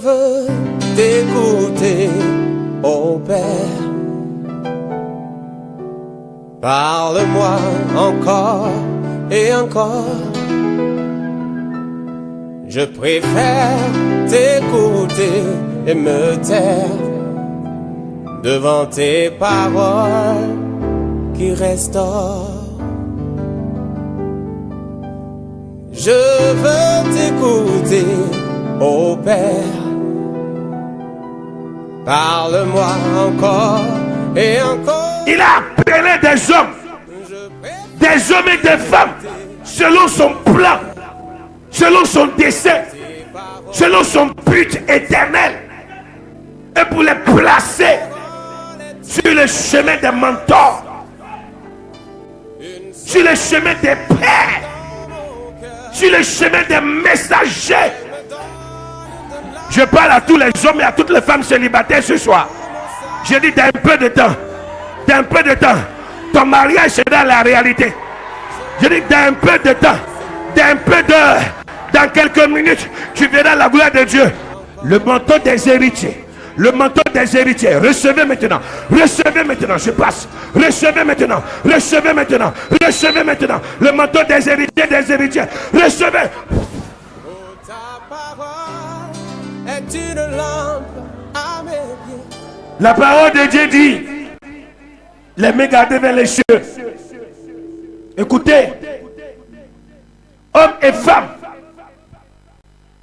veux t'écouter, ô Père. Parle-moi encore et encore. Je préfère t'écouter et me taire devant tes paroles qui restaurent. Je veux t'écouter, ô Père. Parle-moi encore et encore. Il a appelé des hommes et des femmes, selon son plan, selon son dessein, selon son but éternel, et pour les placer sur le chemin des mentors, sur le chemin des pères, sur le chemin des messagers. Je parle à tous les hommes et à toutes les femmes célibataires ce soir. Je dis d'un peu de temps, ton mariage sera la réalité. Je dis d'un peu de temps, dans quelques minutes, tu verras la gloire de Dieu. Le manteau des héritiers. Le manteau des héritiers. Recevez maintenant. Recevez maintenant. Je passe. Recevez maintenant. Recevez maintenant. Recevez maintenant. Le manteau des héritiers. Recevez. Ta parole est une lampe à mes pieds. La parole de Dieu dit, les mains gardées vers les cieux. Écoutez, hommes et femmes,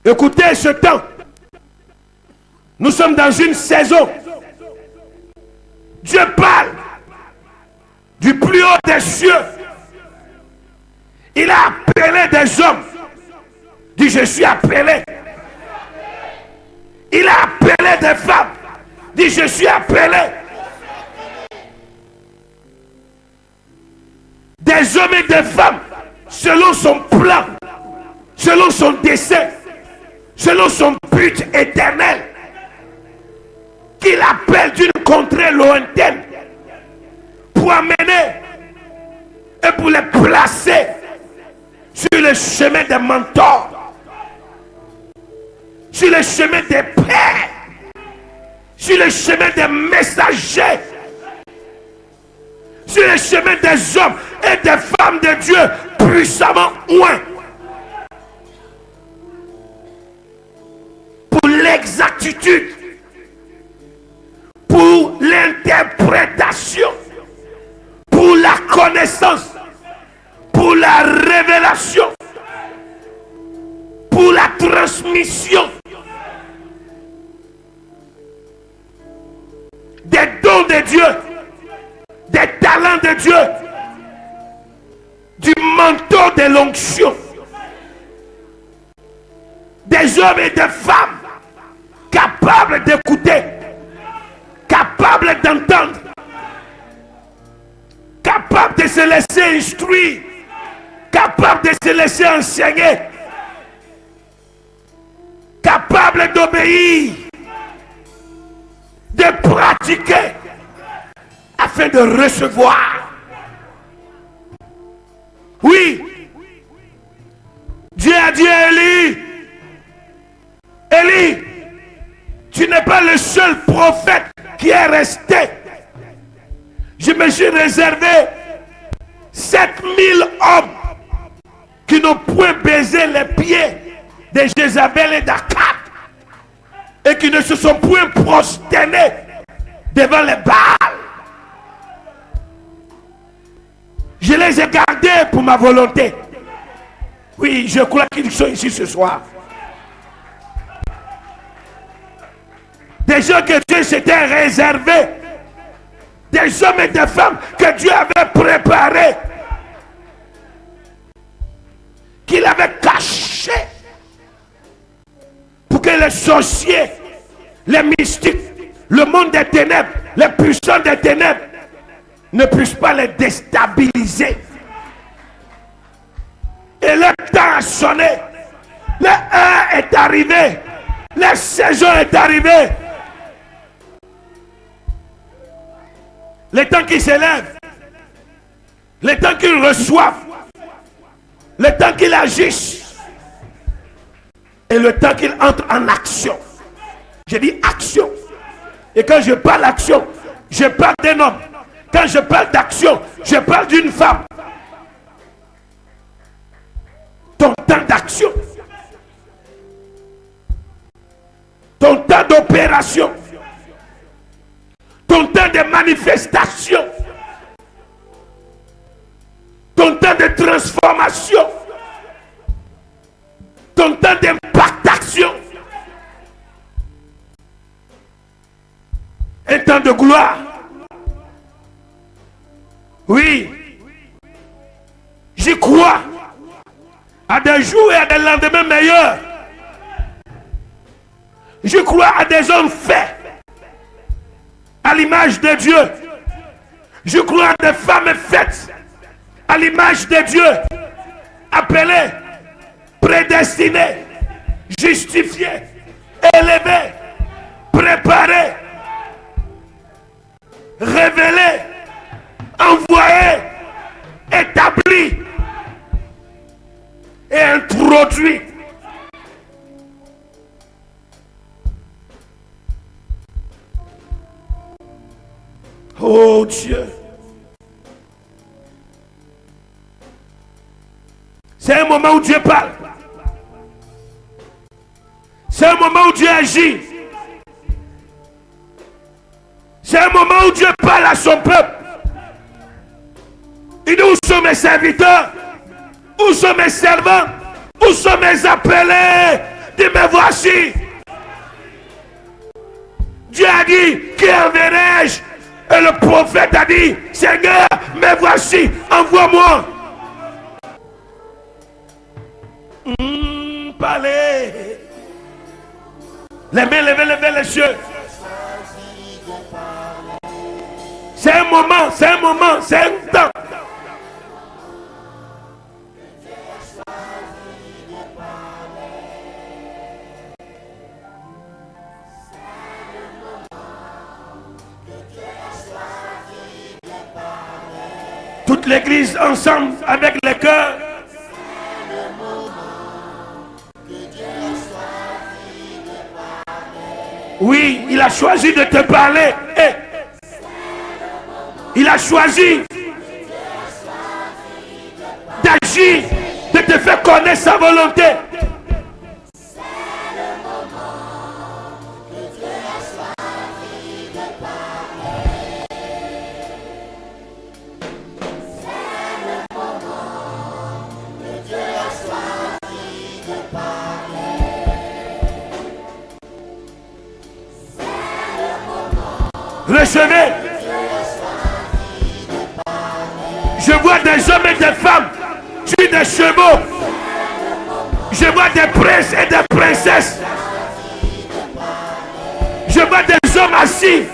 écoutez ce temps. Nous sommes dans une saison. Dieu parle du plus haut des cieux. Il a appelé des hommes. Dit, je suis appelé. Il a appelé des femmes. Dit, je suis appelé. Des hommes et des femmes, selon son plan, selon son dessein, selon son but éternel, qu'il appelle d'une contrée lointaine, pour amener et pour les placer sur le chemin des mentors, sur le chemin des pères, sur le chemin des messagers, sur le chemin des hommes et des femmes de Dieu puissamment oints, pour l'exactitude, pour l'interprétation, pour la connaissance, pour la révélation, pour la transmission des dons de Dieu, des talents de Dieu, du manteau de l'onction, des hommes et des femmes capables d'écouter, capables d'entendre, capables de se laisser instruire, capables de se laisser enseigner, capables d'obéir, de pratiquer, afin de recevoir. Oui, Dieu a dit à Élie, Élie, tu n'es pas le seul prophète qui est resté. Je me suis réservé 7000 hommes qui n'ont point baisé les pieds de Jézabel et d'Akab et qui ne se sont point prosternés devant les Baals. Je les ai gardés pour ma volonté. Oui, je crois qu'ils sont ici ce soir. Des gens que Dieu s'était réservés. Des hommes et des femmes que Dieu avait préparés. Qu'il avait cachés. Pour que les sorciers, les mystiques, le monde des ténèbres, les puissants des ténèbres ne puissent pas les déstabiliser. Et le temps a sonné. L'heure est arrivée. La saison est arrivée. Le temps qu'ils s'élèvent. Le temps qu'ils reçoivent. Le temps qu'ils agissent. Et le temps qu'ils entrent en action. Je dis action. Et quand je parle d'action, je parle d'un homme. Quand je parle d'action, je parle d'une femme. Ton temps d'action. Ton temps d'opération. Ton temps de manifestation. Ton temps de transformation. Ton temps d'impactation. Un temps de gloire. Oui. J'y crois. À des jours et à des lendemains meilleurs. Je crois à des hommes faits à l'image de Dieu. Je crois à des femmes faites à l'image de Dieu, appelées, prédestinées, justifiées, élevées, préparées, révélées, envoyées, établies et introduites. Oh Dieu. C'est un moment où Dieu parle. C'est un moment où Dieu agit. C'est un moment où Dieu parle à son peuple. Il dit, où sont mes serviteurs? Où sont mes servants? Où sont mes appelés? Dis, me voici. Dieu a dit, qui enverrai-je? Et le prophète a dit, Seigneur, me voici, envoie-moi. Parlez. Les mains levées les yeux. C'est un moment, c'est un moment, c'est un temps. Toute l'église ensemble avec les cœurs. Oui, il a choisi de te parler. Il a choisi d'agir, de te faire connaître sa volonté. Recevez. Je vois des hommes et des femmes sur des chevaux. Je vois des princes et des princesses. Je vois des hommes assis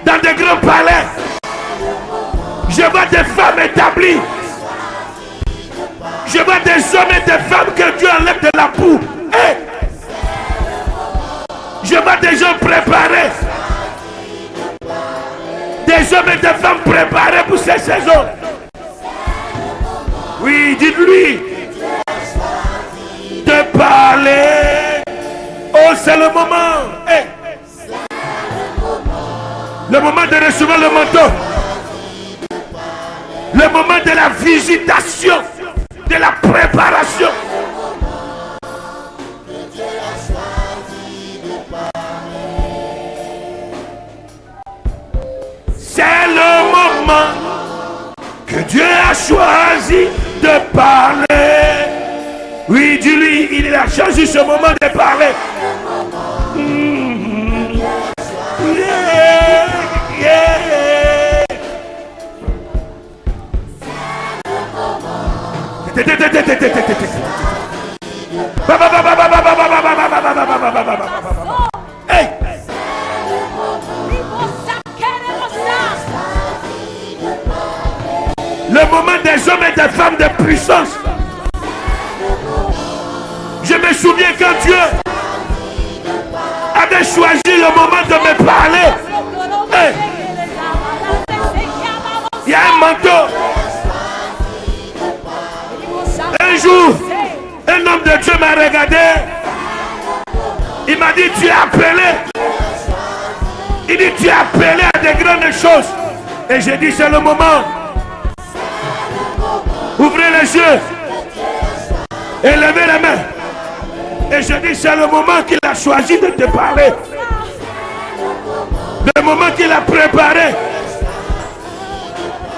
dans des grands palais. Je vois des femmes établies. Je vois des hommes et des femmes que Dieu enlève de la boue. Hey! Je vois des gens préparés. Des hommes et des femmes préparés pour cette saison. Oui, dites-lui de parler. Oh, c'est le moment. Hey. Le moment de recevoir le manteau. Le moment de la visitation, de la préparation. C'est le moment que Dieu a choisi de parler. Oui, dis-lui, il a choisi ce moment de parler. Yeah, yeah. Hey. Le moment des hommes et des femmes de puissance. Je me souviens quand Dieu avait choisi le moment de me parler. Hey. Il y a un manteau. Un jour, un homme de Dieu m'a regardé. Il m'a dit, tu es appelé Il dit, tu es appelé à des grandes choses. Et j'ai dit, c'est le moment. Ouvrez les yeux. Et levez les mains. Et je dis, c'est le moment qu'il a choisi de te parler. Le moment qu'il a préparé.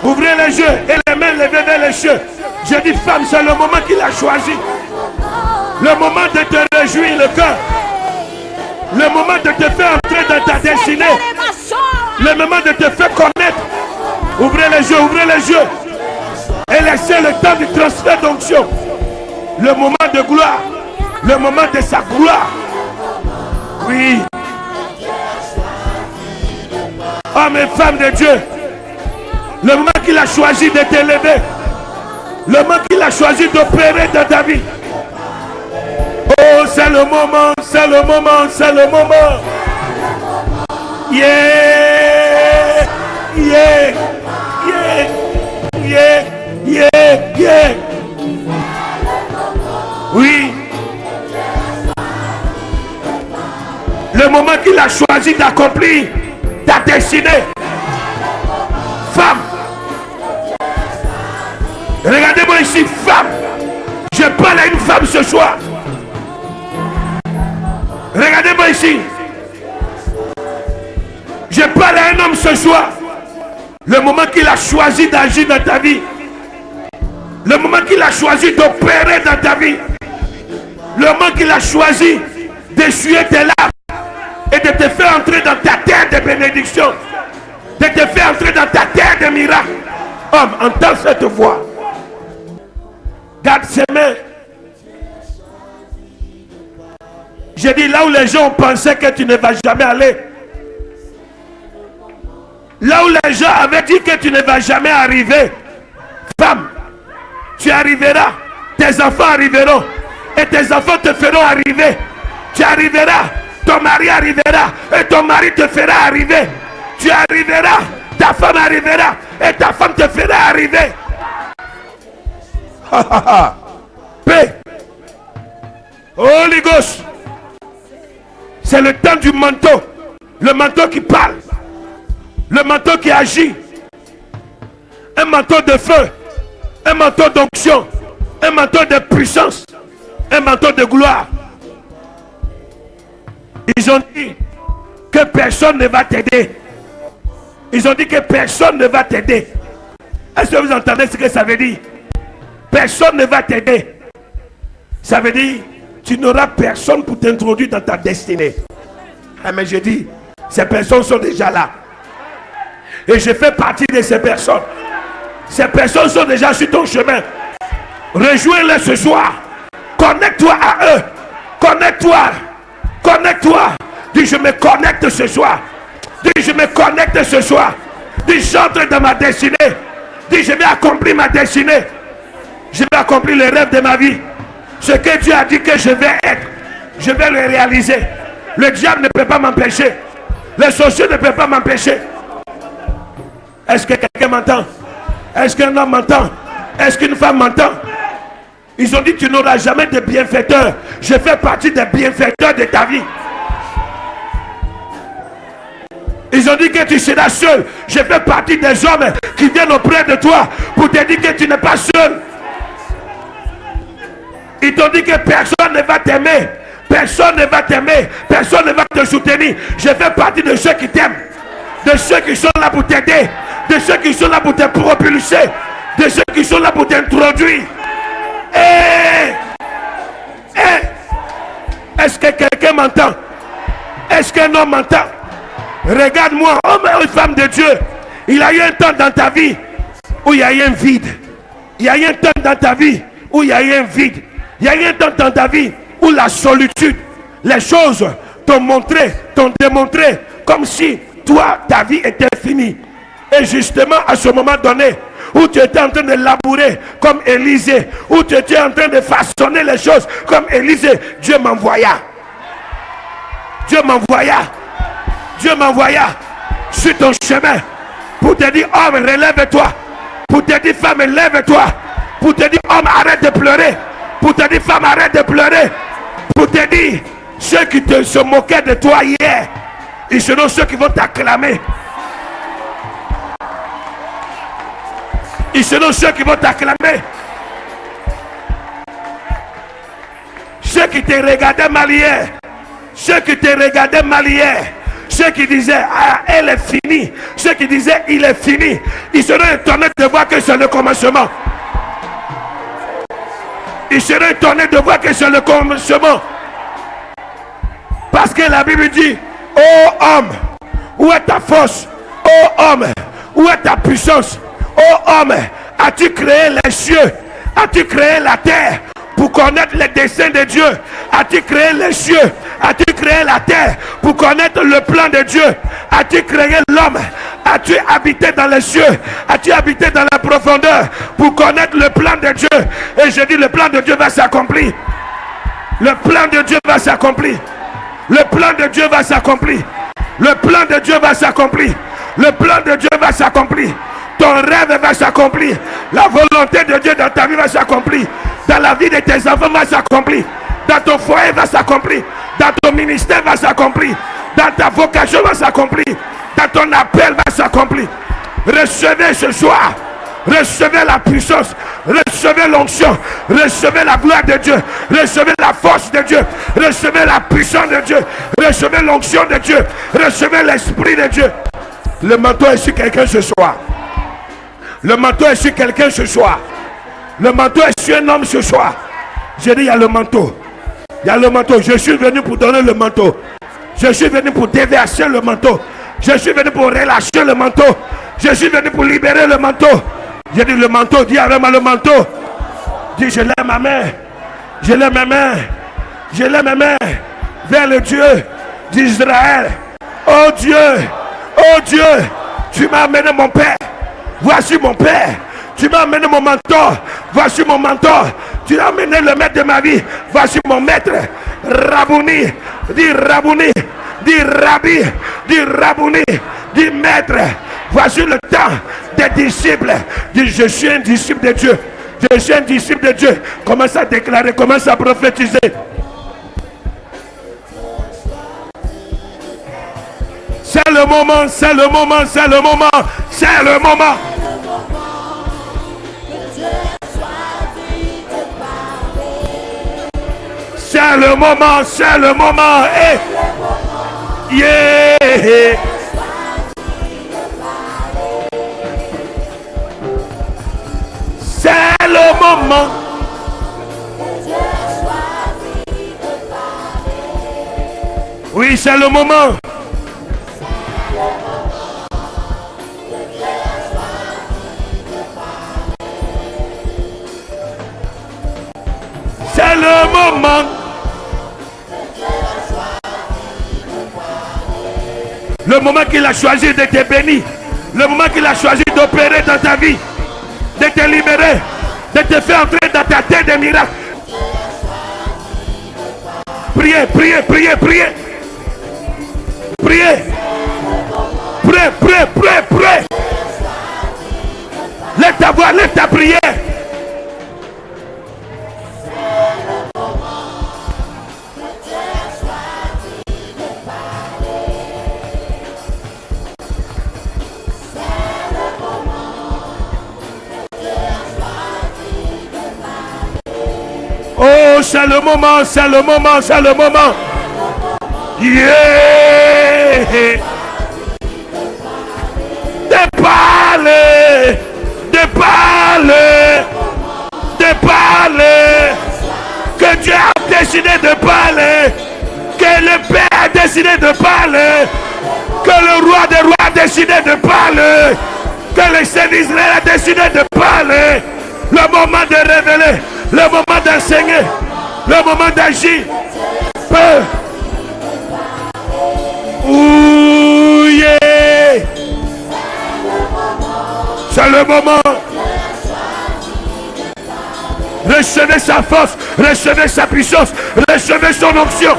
Ouvrez les yeux et les mains levées vers les cieux. Je dis, femme, c'est le moment qu'il a choisi. Le moment de te réjouir le cœur. Le moment de te faire entrer dans ta destinée. Le moment de te faire connaître. Ouvrez les yeux, ouvrez les yeux. Et laissez le temps du transfert d'onction. Le moment de gloire. Le moment de sa gloire. Oui. Hommes et femmes de Dieu. Le moment qu'il a choisi de t'élever. Le moment qu'il a choisi d'opérer dans ta vie. Oh, c'est le moment, c'est le moment, c'est le moment. Yeah, yeah, yeah, yeah, yeah, yeah. Oui. Le moment qu'il a choisi d'accomplir ta destinée. Femme. Regardez-moi ici, femme. Je parle à une femme ce soir. Regardez-moi ici. Je parle à un homme ce soir. Le moment qu'il a choisi d'agir dans ta vie. Le moment qu'il a choisi d'opérer dans ta vie. Le moment qu'il a choisi d'essuyer tes larmes. Et de te faire entrer dans ta terre de bénédiction. De te faire entrer dans ta terre de miracles. Homme, entends cette voix. Garde ses mains. J'ai dit là où les gens pensaient que tu ne vas jamais aller. Là où les gens avaient dit que tu ne vas jamais arriver. Femme, tu arriveras. Tes enfants arriveront. Et tes enfants te feront arriver. Tu arriveras. Ton mari arrivera. Et ton mari te fera arriver. Tu arriveras. Ta femme arrivera. Et ta femme te fera arriver. Paix. Holy Ghost. C'est le temps du manteau. Le manteau qui parle. Le manteau qui agit. Un manteau de feu. Un manteau d'onction. Un manteau de puissance. Un manteau de gloire. Ils ont dit que personne ne va t'aider. Ils ont dit que personne ne va t'aider. Est-ce que vous entendez ce que ça veut dire? Personne ne va t'aider. Ça veut dire tu n'auras personne pour t'introduire dans ta destinée. Ah, mais je dis, ces personnes sont déjà là. Et je fais partie de ces personnes. Ces personnes sont déjà sur ton chemin. Rejoins-les ce soir. Connecte-toi à eux. Connecte-toi. Connecte-toi. Dis, je me connecte ce soir. Dis, je me connecte ce soir. Dis, j'entre dans ma destinée. Dis, je vais accomplir ma destinée. Je vais accomplir les rêves de ma vie. Ce que Dieu a dit que je vais être, je vais le réaliser. Le diable ne peut pas m'empêcher. Les sorciers ne peuvent pas m'empêcher. Est-ce que quelqu'un m'entend? Est-ce qu'un homme m'entend? Est-ce qu'une femme m'entend? Ils ont dit tu n'auras jamais de bienfaiteurs. Je fais partie des bienfaiteurs de ta vie. Ils ont dit que tu seras seul. Je fais partie des hommes qui viennent auprès de toi pour te dire que tu n'es pas seul. Ils t'ont dit que personne ne va t'aimer. Personne ne va t'aimer. Personne ne va te soutenir. Je fais partie de ceux qui t'aiment. De ceux qui sont là pour t'aider. De ceux qui sont là pour te propulser. De ceux qui sont là pour t'introduire. Est-ce que quelqu'un m'entend? Est-ce qu'un homme m'entend? Regarde-moi, homme et femme de Dieu. Il y a eu un temps dans ta vie où il y a eu un vide. Il y a eu un temps dans ta vie où il y a eu un vide. Il y a eu un temps dans ta vie où la solitude, les choses t'ont montré, t'ont démontré comme si toi, ta vie était finie. Et justement, à ce moment donné, où tu étais en train de labourer comme Élisée, où tu étais en train de façonner les choses comme Élisée, Dieu m'envoya. Dieu m'envoya. Dieu m'envoya sur ton chemin pour te dire, homme, relève-toi. Pour te dire, femme, lève-toi. Pour te dire, homme, arrête de pleurer. Pour te dire, femme, arrête de pleurer. Pour te dire, ceux qui se moquaient de toi hier, Ils seront ceux qui vont t'acclamer. Ils seront ceux qui vont t'acclamer. Ceux qui te regardaient mal hier, ceux qui te regardaient mal hier, ceux qui disaient ah, elle est finie, ceux qui disaient il est fini, ils seront étonnés de voir que c'est le commencement. Ils seront étonnés de voir que c'est le commencement. Parce que la Bible dit, ô homme, où est ta force? Ô homme, où est ta puissance? Ô homme, as-tu créé les cieux? As-tu créé la terre pour connaître les desseins de Dieu? As-tu créé les cieux? As-tu créé la terre pour connaître le plan de Dieu? As-tu créé l'homme? As-tu habité dans les cieux? As-tu habité dans la profondeur pour connaître le plan de Dieu? Et je dis, le plan de Dieu va s'accomplir. Le plan de Dieu va s'accomplir. Le plan de Dieu va s'accomplir. Le plan de Dieu va s'accomplir. Le plan de Dieu va s'accomplir. Ton rêve va s'accomplir. La volonté de Dieu dans ta vie va s'accomplir. Dans la vie de tes enfants va s'accomplir. Dans ton foyer va s'accomplir. Dans ton ministère va s'accomplir. Dans ta vocation va s'accomplir. Dans ton appel va s'accomplir. Recevez ce soir. Recevez la puissance, recevez l'onction, recevez la gloire de Dieu, recevez la force de Dieu, recevez la puissance de Dieu, recevez l'onction de Dieu, recevez l'esprit de Dieu. Le manteau est sur quelqu'un ce soir. Le manteau est sur quelqu'un ce soir. Le manteau est sur un homme ce soir. J'ai dit il y a le manteau. Il y a le manteau. Je suis venu pour donner le manteau. Je suis venu pour déverser le manteau. Je suis venu pour relâcher le manteau. Je suis venu pour libérer le manteau. J'ai dit le manteau, dis avec moi le manteau. Dis je lève ma main. Je lève ma main. Je lève ma main vers le Dieu d'Israël. Oh Dieu, tu m'as amené mon Père. Voici mon Père. Tu m'as amené mon mentor. Voici mon mentor. Tu as amené le maître de ma vie. Voici mon maître. Rabouni. Dis Rabouni. Dis Rabbi. Dis Rabouni. Dis maître. Voici le temps des disciples. Dis je suis un disciple de Dieu. Je suis un disciple de Dieu. Commence à déclarer. Commence à prophétiser. C'est le moment. C'est le moment. C'est le moment. C'est le moment. C'est le moment, c'est le moment. Hey. Yeah. C'est le moment. Oui, c'est le moment. C'est le moment. Le moment qu'il a choisi de te bénir. Le moment qu'il a choisi d'opérer dans ta vie. De te libérer. De te faire entrer dans ta terre des miracles. Priez, priez, priez, priez. Priez. Priez, priez, priez, priez. Lève ta voix, lève ta prière. Oh, c'est le moment, c'est le moment, c'est le moment. Yeah. De parler, de parler, de parler. Que Dieu a décidé de parler. Que le Père a décidé de parler. Que le roi des rois a décidé de parler. Que le Saint d'Israël a décidé de parler. Le moment de révéler. Le moment d'enseigner, le moment d'agir. Ouh, yeah. C'est le moment. Recevez sa force, recevez sa puissance, recevez son onction.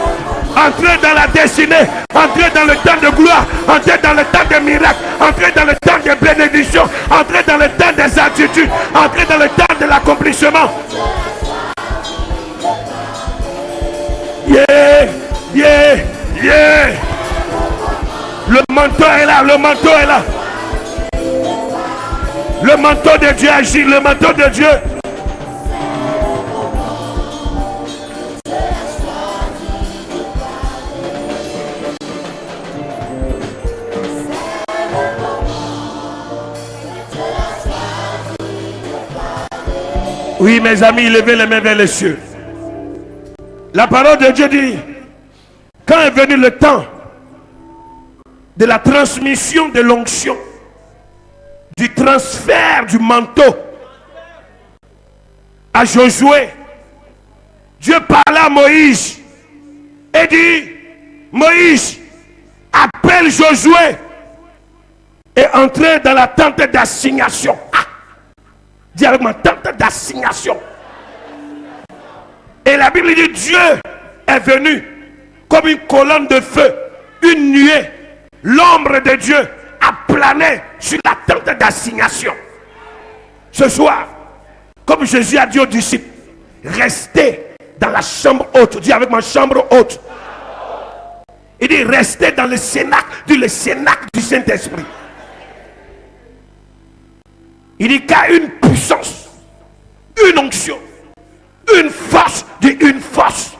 Entrez dans la destinée, entrez dans le temps de gloire, entrez dans le temps des miracles, entrez dans le temps des bénédictions, entrez dans le temps des attitudes, entrez dans le temps de l'accomplissement. Yeah, yeah, yeah. Le manteau est là, le manteau est là. Le manteau de Dieu agit, le manteau de Dieu. Oui, mes amis, levez les mains vers les cieux. La parole de Dieu dit, quand est venu le temps de la transmission de l'onction, du transfert du manteau à Josué, Dieu parla à Moïse et dit, Moïse, appelle Josué et entrez dans la tente d'assignation. Dis avec moi, tente d'assignation. Et la Bible dit, Dieu est venu comme une colonne de feu, une nuée. L'ombre de Dieu a plané sur la tente d'assignation. Ce soir, comme Jésus a dit aux disciples, restez dans la chambre haute. Dis avec moi, chambre haute. Il dit, restez dans le cénacle, le cénacle du Saint-Esprit. Il dit qu'à une puissance, une onction, une force, une force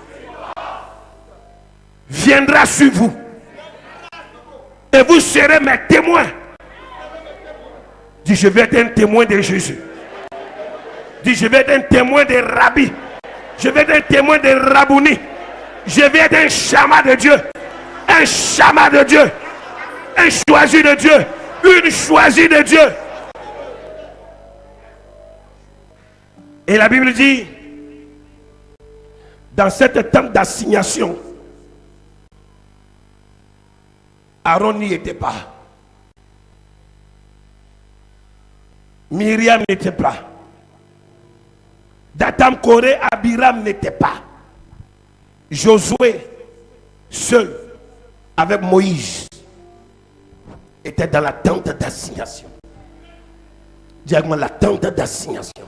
viendra sur vous. Et vous serez mes témoins. Dis, je vais être un témoin de Jésus. Dis, je vais être un témoin de Rabbi. Je vais être un témoin de Rabouni. Je vais être un chama de Dieu. Un chama de Dieu. Un choisi de Dieu. Une choisie de Dieu. Et la Bible dit, dans cette tente d'assignation, Aaron n'y était pas. Myriam n'était pas. Datam, Corée, Abiram n'était pas. Josué, seul, avec Moïse, était dans la tente d'assignation. Dis avec moi, la tente d'assignation.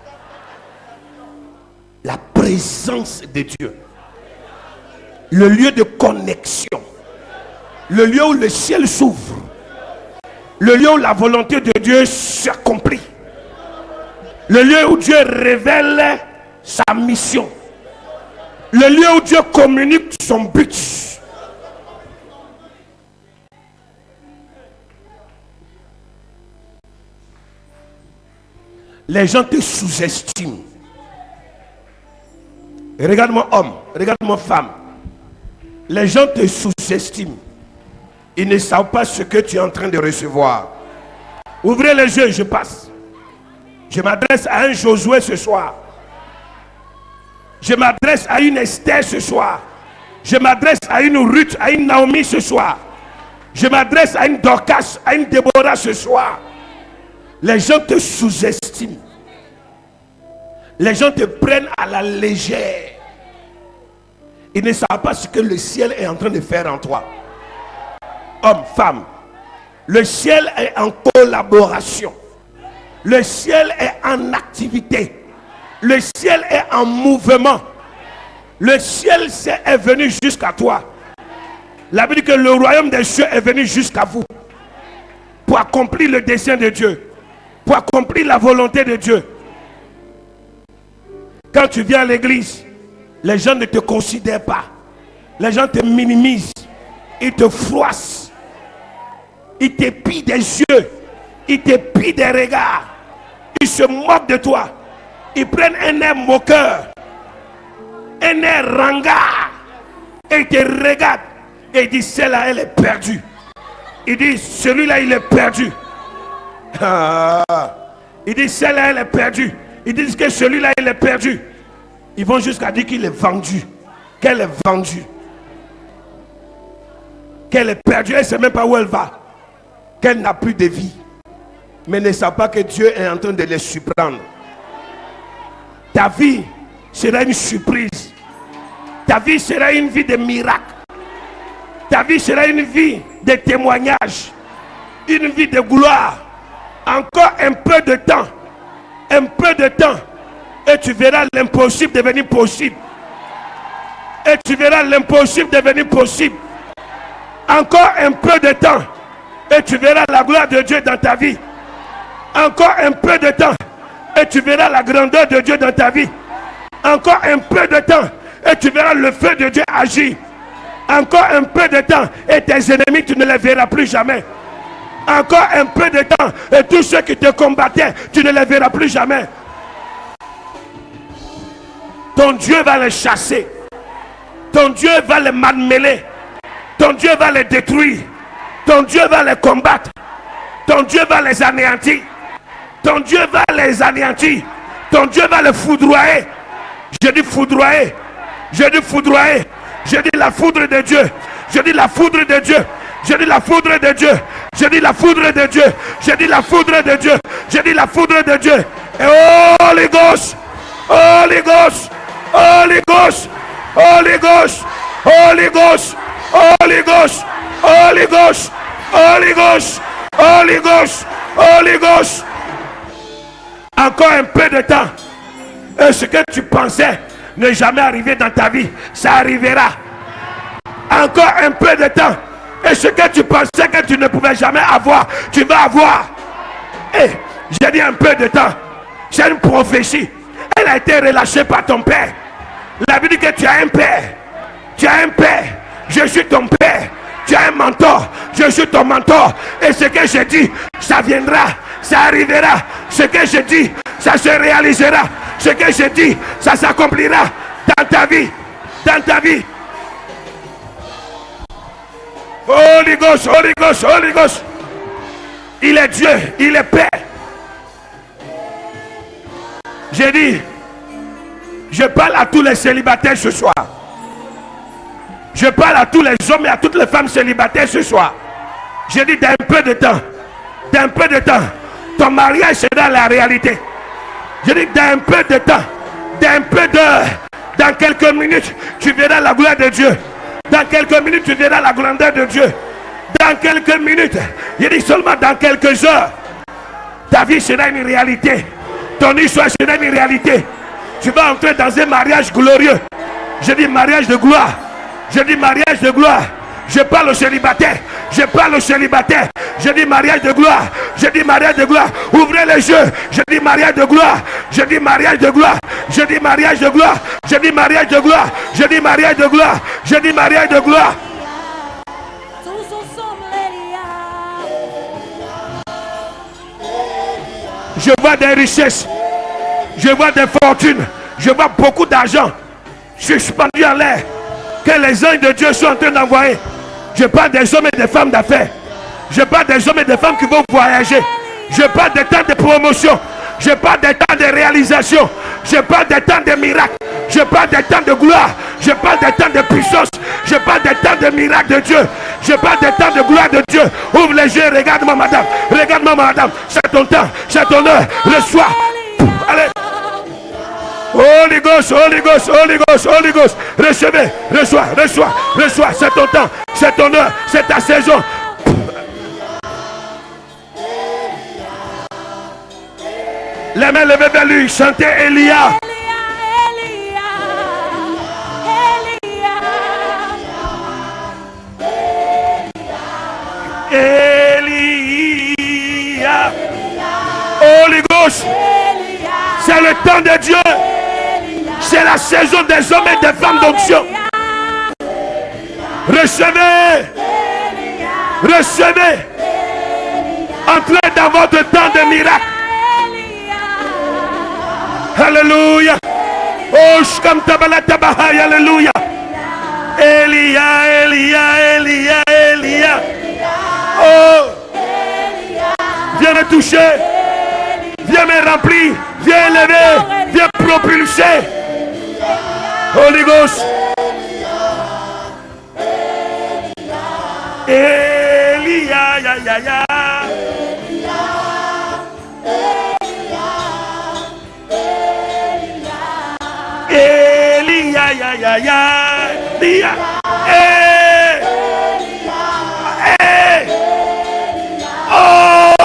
La présence de Dieu. Le lieu de connexion. Le lieu où le ciel s'ouvre. Le lieu où la volonté de Dieu s'accomplit. Le lieu où Dieu révèle sa mission. Le lieu où Dieu communique son but. Les gens te sous-estiment. Regarde-moi homme, regarde-moi femme. Les gens te sous-estiment. Ils ne savent pas ce que tu es en train de recevoir. Ouvrez les yeux, je passe. Je m'adresse à un Josué ce soir. Je m'adresse à une Esther ce soir. Je m'adresse à une Ruth, à une Naomi ce soir. Je m'adresse à une Dorcas, à une Déborah ce soir. Les gens te sous-estiment. Les gens te prennent à la légère. Ils ne savent pas ce que le ciel est en train de faire en toi. Homme, femme, le ciel est en collaboration. Le ciel est en activité. Le ciel est en mouvement. Le ciel est venu jusqu'à toi. La Bible dit que le royaume des cieux est venu jusqu'à vous. Pour accomplir le dessein de Dieu. Pour accomplir la volonté de Dieu. Quand tu viens à l'église, les gens ne te considèrent pas. Les gens te minimisent. Ils te froissent. Ils te pillent des yeux. Ils te pillent des regards. Ils se moquent de toi. Ils prennent un air moqueur. Un air rangard. Et ils te regardent. Et ils disent, celle-là, elle est perdue. Ils disent, celui-là, il est perdu. Ils disent, celle-là, elle est perdue. Ils disent que celui-là, il est perdu. Ils vont jusqu'à dire qu'il est vendu. Qu'elle est vendue. Qu'elle est perdue. Elle ne sait même pas où elle va. Qu'elle n'a plus de vie. Mais ne sait pas que Dieu est en train de les surprendre. Ta vie sera une surprise. Ta vie sera une vie de miracle. Ta vie sera une vie de témoignage. Une vie de gloire. Encore un peu de temps. Un peu de temps. Et tu verras l'impossible devenir possible. Et tu verras l'impossible devenir possible. Encore un peu de temps. et tu verras la gloire de Dieu dans ta vie. Encore un peu de temps et tu verras la grandeur de Dieu dans ta vie. Encore un peu de temps et tu verras le feu de Dieu agir. Encore un peu de temps et tes ennemis, tu ne les verras plus jamais. Encore un peu de temps et tous ceux qui te combattaient, tu ne les verras plus jamais. Ton Dieu va les chasser. Ton Dieu va les malmêler. Ton Dieu va les détruire. Ton Dieu va les combattre. Ton Dieu va les anéantir. Ton Dieu va les anéantir. Ton Dieu va les foudroyer. Je dis foudroyer. Je dis foudroyer. Je dis la foudre de Dieu. Je dis la foudre de Dieu. Je dis la foudre de Dieu. Je dis la foudre de Dieu. Je dis la foudre de Dieu. Je dis la foudre de Dieu. Et Holy Ghost. Holy Ghost. Holy Ghost. Holy Ghost. Holy Ghost. Holy Ghost. Holy Ghost. Holy Ghost. Holy Ghost. Holy Ghost. Encore un peu de temps. Et ce que tu pensais ne jamais arriver dans ta vie, ça arrivera. Encore un peu de temps. Et ce que tu pensais que tu ne pouvais jamais avoir, tu vas avoir. Et j'ai dit un peu de temps. C'est une prophétie. Elle a été relâchée par ton père. La Bible dit que tu as un père. Tu as un père. Je suis ton père. Tu as un mentor. Je suis ton mentor. Et ce que je dis, ça viendra. Ça arrivera. Ce que je dis, ça se réalisera. Ce que je dis, ça s'accomplira dans ta vie. Dans ta vie. Holy Ghost, Holy Ghost, Holy Ghost. Il est Dieu, il est Père. J'ai dit, je parle à tous les célibataires ce soir. Je parle à tous les hommes et à toutes les femmes célibataires ce soir. J'ai dit d'un peu de temps, ton mariage sera la réalité. J'ai dit d'un peu de temps, d'un peu d'heure, dans quelques minutes, tu verras la gloire de Dieu. Dans quelques minutes, tu verras la grandeur de Dieu. Dans quelques minutes, il dit seulement dans quelques heures, ta vie sera une réalité. Ton histoire sera une réalité. Tu vas entrer dans un mariage glorieux. Je dis mariage de gloire. Je dis mariage de gloire. Je parle au célibataire. Je parle au célibataire. Je dis mariage de gloire. Je dis mariage de gloire. Ouvrez les yeux. Je dis mariage de gloire. Je dis mariage de gloire. Je dis mariage de gloire. Je dis mariage de gloire. Je dis mariage de gloire. Je dis mariage de gloire. Je vois des richesses. Je vois des fortunes. Je vois beaucoup d'argent suspendu en l'air que les anges de Dieu sont en train d'envoyer. Je parle des hommes et des femmes d'affaires. Je parle des hommes et des femmes qui vont voyager. Je parle des temps de promotion. Je parle des temps de réalisation. Je parle des temps de miracles. Je parle des temps de gloire. Je parle des temps de puissance. Je parle des temps de miracles de Dieu. Je parle des temps de gloire de Dieu. Ouvre les yeux, regarde-moi madame. Regarde-moi madame. C'est ton temps, c'est ton heure. Reçois. Allez. Holy Ghost, Holy Ghost, Holy Ghost, Holy Ghost. Recevez, reçois, reçois, reçois. C'est ton temps, c'est ton heure, c'est ta saison. Les mains levées vers lui, chantez Elia. Elia. Holy Ghost. C'est le temps de Dieu. C'est la saison des hommes et des femmes d'onction. Recevez. Recevez. Entrez dans votre temps de miracle. Alléluia. Oh, shkamtabalatabahay. Alléluia. Elia, Elia, Elia, Elia. Oh. Viens me toucher. Viens me remplir. Viens lever. Viens propulser. Holy Ghost. Elia, ya, ya, ya. Elia, ya, ya, ya. Elia. Oh.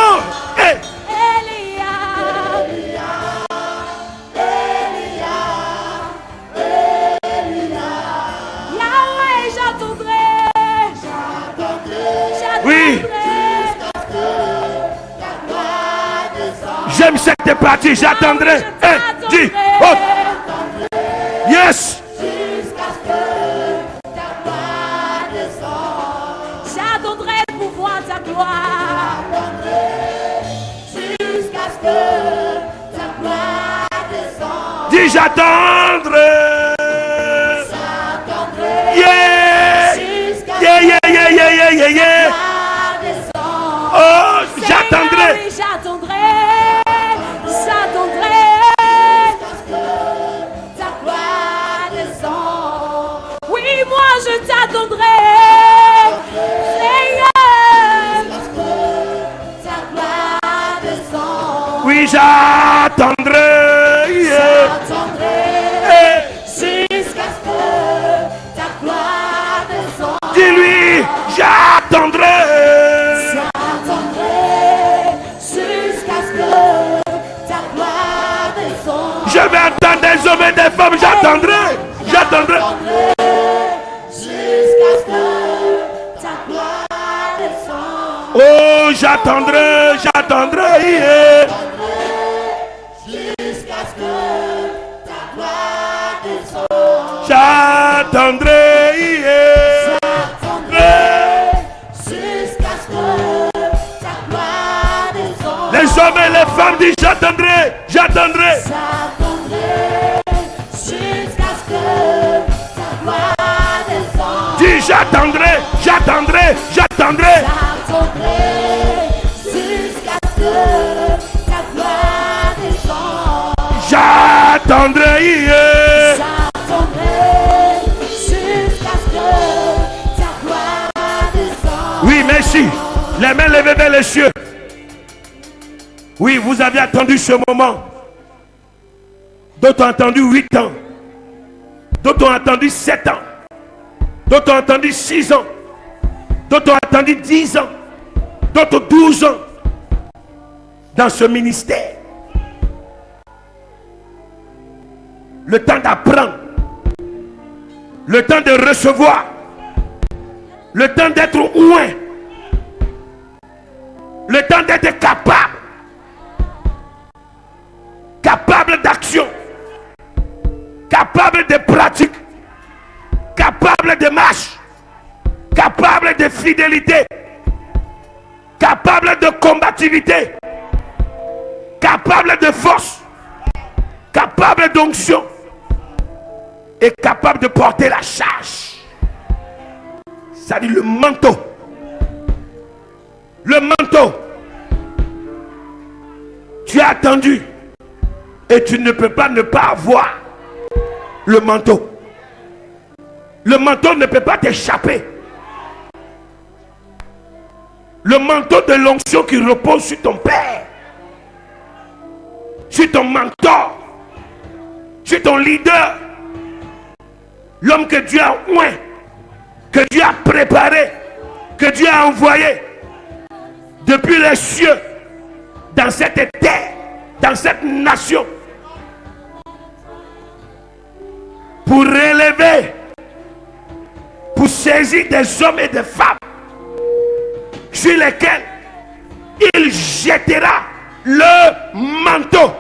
J'aime cette partie. J'attendrai. Dis. Oh. Yes. Jusqu'à ce que ta gloire descende. J'attendrai pour voir ta gloire. Jusqu'à ce que ta gloire descende. Dis j'attendrai. Yeah. Yeah. Oh, j'attendrai. J'attendrai. Ta gloire descend. Oui, moi je t'attendrai. Seigneur. Ta gloire descend. Oui, j'attendrai. J'attendrai. Jusqu'à ce que ta gloire descende. Dis-lui, j'attendrai. Jusqu'à ce que ta gloire descende. Je vais attendre des hommes et des femmes. J'attendrai. J'attendrai. Jusqu'à ce que ta gloire descende. Oh, j'attendrai. J'attendrai. Jusqu'à ce que ta gloire descende. J'attendrai. Jusqu'à ce que ta gloire descende. Les hommes et les femmes disent j'attendrai. J'attendrai. Jusqu'à ce que ta gloire descende. Dis j'attendrai. J'attendrai. J'attendrai. Jusqu'à ce que ta gloire descende. J'attendrai. Jusqu'à ce que ta gloire descende. Oui, merci. Les mains levées vers les cieux. Oui, vous avez attendu ce moment. D'autres ont attendu 8 ans. D'autres ont attendu 7 ans. D'autres ont attendu 6 ans. D'autres ont attendu 10 ans. D'autres 12 ans. Dans ce ministère. Le temps d'apprendre. Le temps de recevoir. Le temps d'être loin. Le temps d'être capable. Capable d'action. Capable de pratique. Capable de marche. Capable de fidélité. Capable de combativité. Capable de force. Capable d'onction. Et capable de porter la charge. Ça dit le manteau. Le manteau. Tu as attendu. Et tu ne peux pas ne pas avoir le manteau. Le manteau ne peut pas t'échapper. Le manteau de l'onction qui repose sur ton père. Sur ton mentor. Sur ton leader. L'homme que Dieu a oint. Que Dieu a préparé. Que Dieu a envoyé. Depuis les cieux. Dans cette terre. Dans cette nation. Pour relever. Pour saisir des hommes et des femmes. Sur lesquels il jettera le manteau.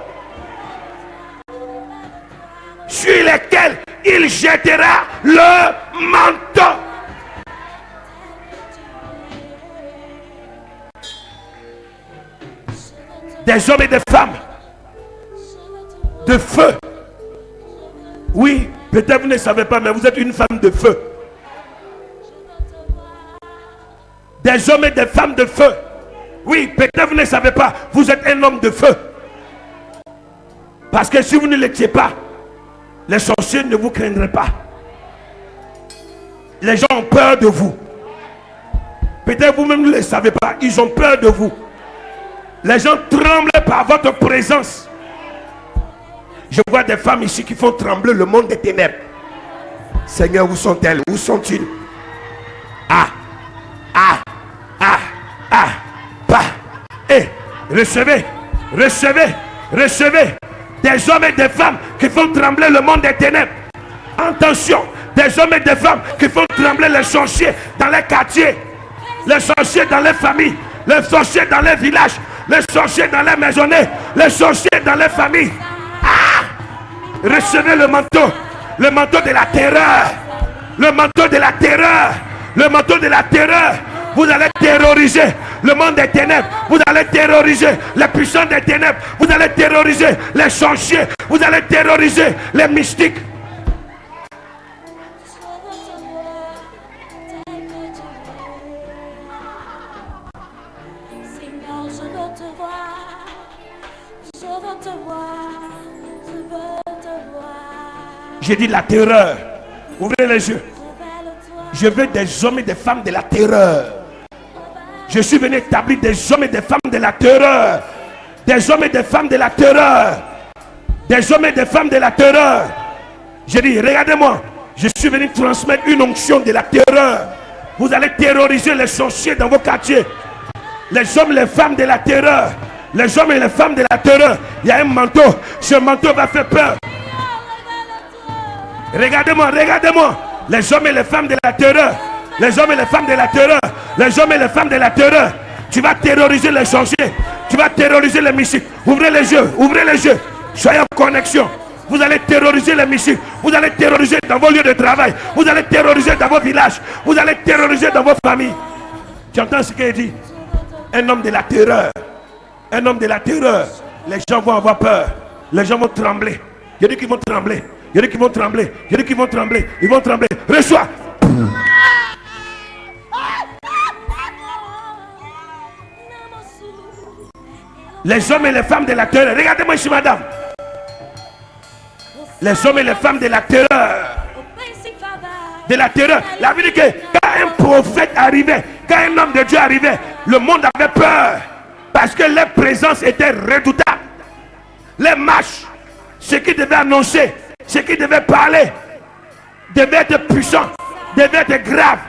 Sur lesquels il jettera le manteau. Des hommes et des femmes de feu. Oui, peut-être vous ne savez pas, mais vous êtes une femme de feu. Des hommes et des femmes de feu. Oui, peut-être vous ne savez pas, vous êtes un homme de feu. Parce que si vous ne l'étiez pas, les sorciers ne vous craindraient pas. Les gens ont peur de vous. Peut-être vous-même ne le savez pas, ils ont peur de vous. Les gens tremblent par votre présence. Je vois des femmes ici qui font trembler le monde des ténèbres. Seigneur, où sont-elles? Où sont-ils? Recevez, recevez, recevez des hommes et des femmes qui font trembler le monde des ténèbres. Attention, des hommes et des femmes qui font trembler les sorciers dans les quartiers, les sorciers dans les familles, les sorciers dans les villages. les sorciers dans les maisonnées, les sorciers dans les familles. Ah! Recevez le manteau de la terreur, le manteau de la terreur, le manteau de la terreur. Vous allez terroriser le monde des ténèbres. Vous allez terroriser les puissants des ténèbres. Vous allez terroriser les sorciers. Vous allez terroriser les mystiques. Seigneur, je veux te voir. Je veux te voir. Je veux te voir. J'ai dit la terreur. Ouvrez les yeux. Je veux des hommes et des femmes de la terreur. Je suis venu établir des hommes et des femmes de la terreur. Des hommes et des femmes de la terreur. Des hommes et des femmes de la terreur. J'ai dit, regardez-moi. Je suis venu transmettre une onction de la terreur. Vous allez terroriser les sorciers dans vos quartiers. Les hommes et les femmes de la terreur. Les hommes et les femmes de la terreur. Il y a un manteau. Ce manteau va faire peur. Regardez-moi, regardez-moi. Les hommes et les femmes de la terreur. Les hommes et les femmes de la terreur. Les hommes et les femmes de la terreur. Tu vas terroriser les sorciers. Tu vas terroriser les mystiques. Ouvrez les yeux. Ouvrez les yeux. Soyez en connexion. Vous allez terroriser les mystiques. Vous allez terroriser dans vos lieux de travail. Vous allez terroriser dans vos villages. Vous allez terroriser dans vos familles. Tu entends ce qu'il dit? Un homme de la terreur. Un homme de la terreur. Les gens vont avoir peur. Les gens vont trembler. Il y a dit qu'ils vont trembler. Il y a dit qu'ils vont trembler. Il y a dit qu'ils vont trembler. Ils vont trembler. Reçois. Les hommes et les femmes de la terreur. Regardez-moi ici, madame. Les hommes et les femmes de la terreur. De la terreur. La vie dit que quand un prophète arrivait, quand un homme de Dieu arrivait, le monde avait peur. Parce que leur présence était redoutable. Les marches, ce qui devait annoncer, ce qui devait parler, devait être puissant, devait être grave.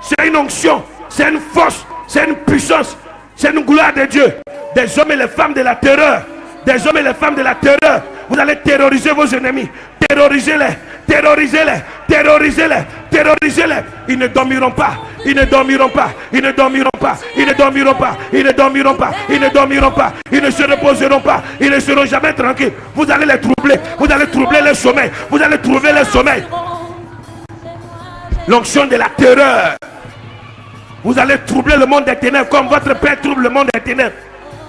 C'est une onction, c'est une force, c'est une puissance, c'est une gloire de Dieu. Des hommes et les femmes de la terreur. Des hommes et les femmes de la terreur. Vous allez terroriser vos ennemis. Terrorisez-les. Terrorisez-les. Terrorisez-les. Terrorisez-les. Ils ne dormiront pas. Ils ne dormiront pas. Ils ne dormiront pas. Ils ne dormiront pas. Ils ne dormiront pas. Ils ne dormiront pas. Ils ne se reposeront pas. Ils ne seront jamais tranquilles. Vous allez les troubler. Vous allez troubler les sommeils. Vous allez trouver les sommeils. L'onction de la terreur. Vous allez troubler le monde des ténèbres comme votre Père trouble le monde des ténèbres.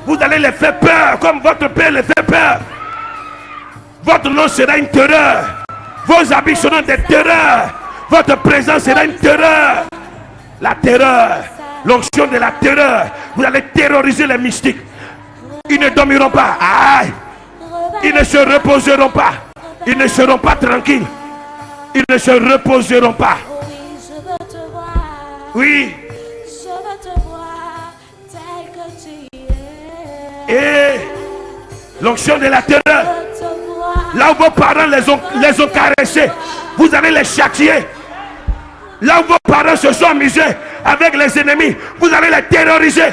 Vous allez les faire peur comme votre Père les fait peur. Votre nom sera une terreur. Vos habits seront des terreurs. Votre présence sera une terreur. La terreur. L'onction de la terreur. Vous allez terroriser les mystiques. Ils ne dormiront pas. Aïe. Ils ne se reposeront pas. Ils ne seront pas tranquilles. Ils ne se reposeront pas. Oui. Et l'onction de la terreur. Là où vos parents les ont caressés, vous allez les châtier. Là où vos parents se sont amusés avec les ennemis, vous allez les terroriser.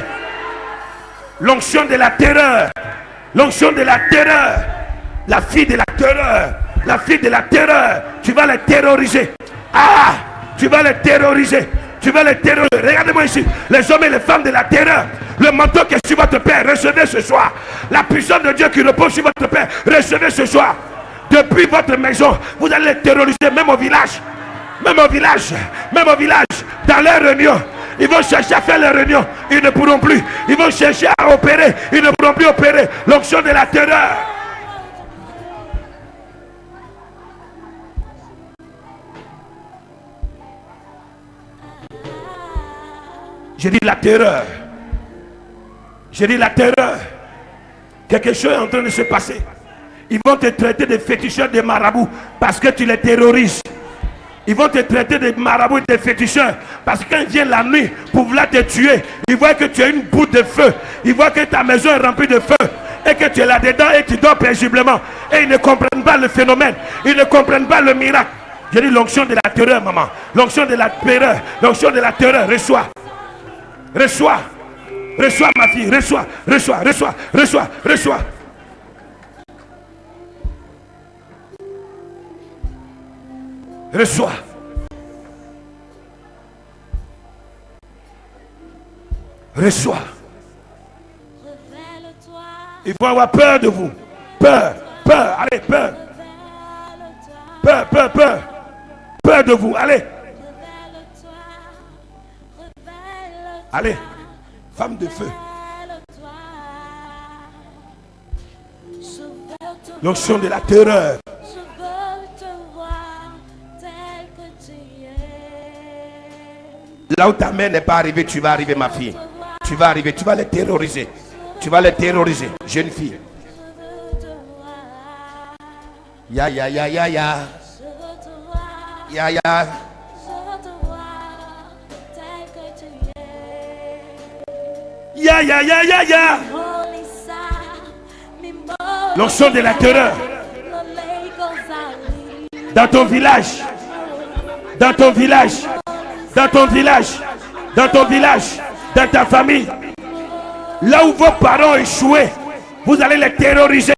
L'onction de la terreur. L'onction de la terreur. La fille de la terreur. La fille de la terreur. Tu vas les terroriser. Ah! Tu vas les terroriser. Tu vas les terroriser. Regardez-moi ici. Les hommes et les femmes de la terreur. Le manteau qui est sur votre Père, recevez ce soir. La puissance de Dieu qui repose sur votre Père, recevez ce soir. Depuis votre maison, vous allez les terroriser, même au village. Même au village. Même au village. Dans leurs réunions. Ils vont chercher à faire les réunions. Ils ne pourront plus. Ils vont chercher à opérer. Ils ne pourront plus opérer. L'onction de la terreur. J'ai dit la terreur. J'ai dit la terreur. Quelque chose est en train de se passer. Ils vont te traiter de féticheurs, de marabouts, parce que tu les terrorises. Ils vont te traiter de marabouts et de féticheurs, parce que quand ils viennent la nuit pour vouloir te tuer, ils voient que tu as une boule de feu. Ils voient que ta maison est remplie de feu. Et que tu es là-dedans et tu dors paisiblement. Et ils ne comprennent pas le phénomène. Ils ne comprennent pas le miracle. J'ai dit l'onction de la terreur, maman. L'onction de la terreur. L'onction de la terreur. Reçois. Reçois. Reçois ma fille, reçois, reçois, reçois, reçois, reçois. Reçois. Reçois. Ils vont avoir peur de vous. Peur, peur, allez, peur. Peur, peur, peur. Peur de vous, allez. Allez, femme de feu. L'onction de la terreur. Là où ta mère n'est pas arrivée, tu vas arriver, ma fille. Tu vas arriver, tu vas les terroriser. Tu vas les terroriser, jeune fille. Ya, ya, ya, ya, ya. Ya, ya. Ya, ya, ya, ya, ya. L'onction de la terreur. Dans ton village. Dans ton village. Dans ton village. Dans ton village. Dans ta famille. Là où vos parents ont échoué, vous allez les terroriser.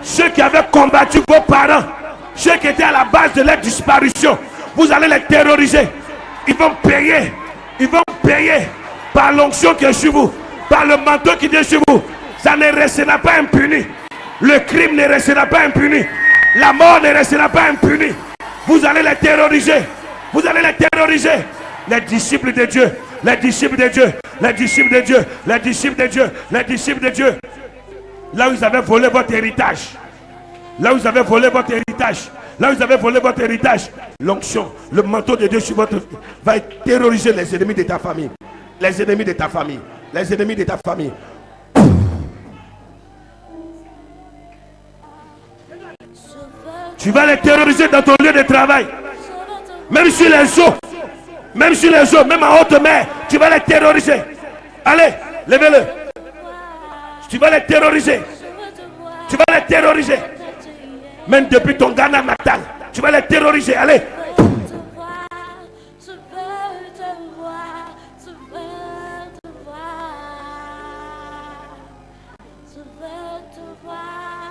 Ceux qui avaient combattu vos parents, ceux qui étaient à la base de leur disparition, vous allez les terroriser. Ils vont payer. Ils vont payer par l'onction qui est sur vous, par le manteau qui est sur vous. Ça ne restera pas impuni. Le crime ne restera pas impuni. La mort ne restera pas impunie. Vous allez les terroriser. Vous allez les terroriser. Les disciples de Dieu. Les disciples de Dieu. Les disciples de Dieu. Les disciples de Dieu. Les disciples de Dieu. Là où vous avez volé votre héritage. Là où vous avez volé votre héritage. Là où vous avez volé votre héritage. L'onction, le manteau de Dieu sur votre vie va terroriser les ennemis de ta famille. Les ennemis de ta famille. Les ennemis de ta famille. Tu vas les terroriser dans ton lieu de travail. Même sur les eaux. Même sur les eaux. Même en haute mer. Tu vas les terroriser. Allez, levez-le. Tu vas les terroriser. Tu vas les terroriser. Même depuis ton Ghana natal. Tu vas les terroriser. Allez.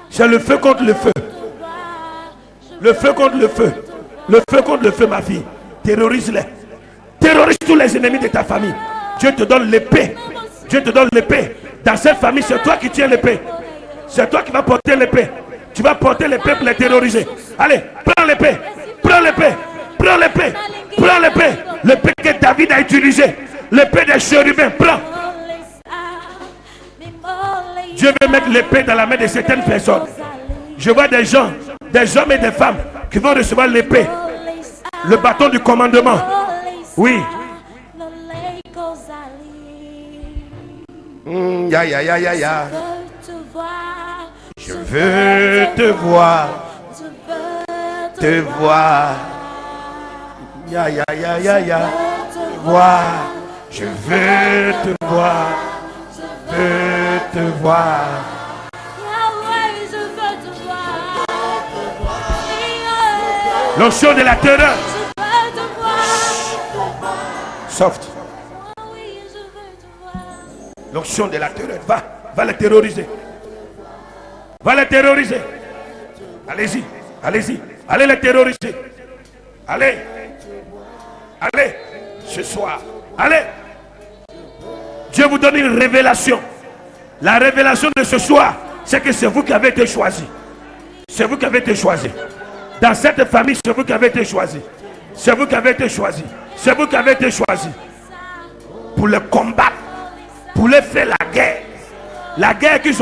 C'est le feu contre le feu. Le feu contre le feu. Le feu contre le feu, ma fille. Terrorise-les. Terrorise tous les ennemis de ta famille. Dieu te donne l'épée. Dieu te donne l'épée. Dans cette famille, c'est toi qui tiens l'épée. C'est toi qui vas porter l'épée. Tu vas porter l'épée pour les terroriser. Allez, prends l'épée. Prends l'épée. Prends l'épée. Prends l'épée. L'épée que David a utilisée. L'épée des chérubins. Prends. Dieu veut mettre l'épée dans la main de certaines personnes. Je vois des gens, des hommes et des femmes qui vont recevoir l'épée. Le bâton du commandement. Oui. Ya, ya, ya, ya, ya. Je veux te voir. Te voir. Ya, ya, ya, ya, ya. Voir. Je veux te voir. Je veux te voir. L'onction de la terreur. Soft. L'onction de la terreur. Va les terroriser. Va les terroriser. Allez-y. Allez-y. Allez les terroriser. Allez. Allez. Ce soir. Allez. Dieu vous donne une révélation. La révélation de ce soir, c'est que c'est vous qui avez été choisi. C'est vous qui avez été choisi. Dans cette famille, c'est vous qui avez été choisi. C'est vous qui avez été choisi. C'est vous qui avez été choisi. Pour le combattre. Pour les faire la guerre. La guerre qu'ils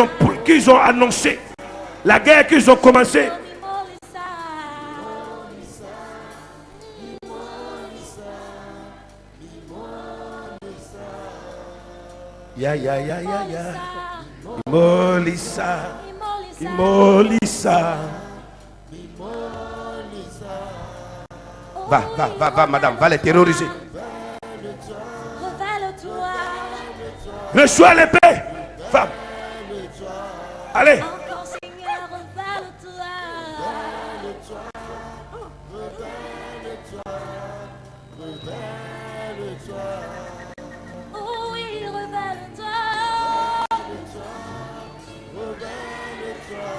ont annoncée. La guerre qu'ils ont commencée. Ya, ya, ya, ya, ya. Imolissa. Imolissa. Va, madame, va les terroriser. Reçois l'épée, femme. Allez.